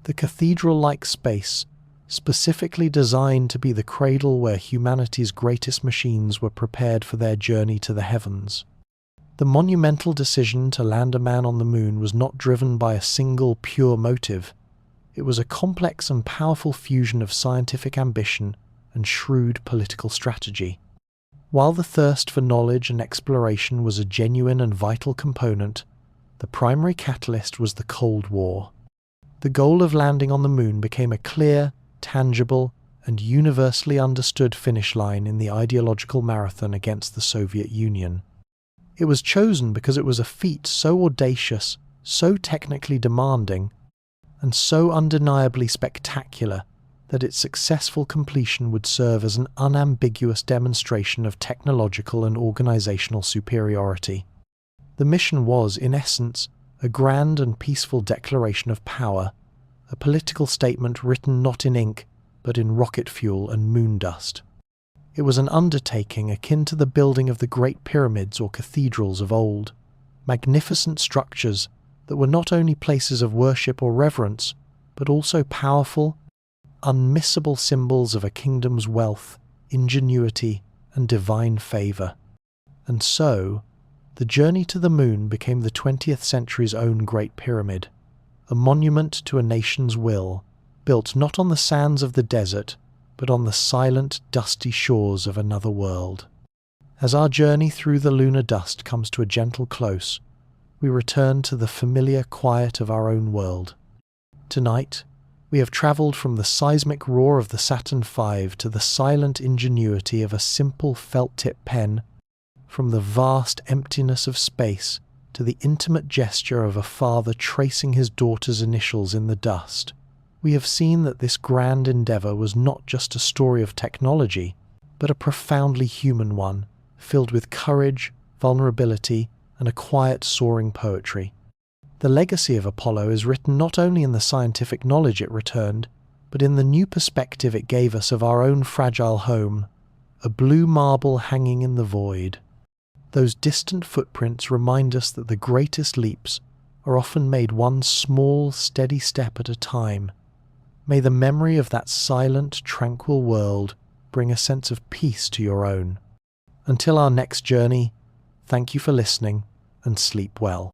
the cathedral-like space, specifically designed to be the cradle where humanity's greatest machines were prepared for their journey to the heavens. The monumental decision to land a man on the moon was not driven by a single pure motive. It was a complex and powerful fusion of scientific ambition and shrewd political strategy. While the thirst for knowledge and exploration was a genuine and vital component, the primary catalyst was the Cold War. The goal of landing on the moon became a clear, tangible, and universally understood finish line in the ideological marathon against the Soviet Union. It was chosen because it was a feat so audacious, so technically demanding, and so undeniably spectacular that its successful completion would serve as an unambiguous demonstration of technological and organizational superiority. The mission was, in essence, a grand and peaceful declaration of power, a political statement written not in ink, but in rocket fuel and moon dust. It was an undertaking akin to the building of the Great Pyramids or cathedrals of old, magnificent structures that were not only places of worship or reverence, but also powerful, unmissable symbols of a kingdom's wealth, ingenuity, and divine favour. And so, the journey to the moon became the 20th century's own Great Pyramid, a monument to a nation's will, built not on the sands of the desert, but on the silent, dusty shores of another world. As our journey through the lunar dust comes to a gentle close, we return to the familiar quiet of our own world. Tonight, we have travelled from the seismic roar of the Saturn V to the silent ingenuity of a simple felt-tip pen, from the vast emptiness of space to the intimate gesture of a father tracing his daughter's initials in the dust. We have seen that this grand endeavour was not just a story of technology, but a profoundly human one, filled with courage, vulnerability, and a quiet, soaring poetry. The legacy of Apollo is written not only in the scientific knowledge it returned, but in the new perspective it gave us of our own fragile home, a blue marble hanging in the void. Those distant footprints remind us that the greatest leaps are often made one small, steady step at a time. May the memory of that silent, tranquil world bring a sense of peace to your own. Until our next journey, thank you for listening and sleep well.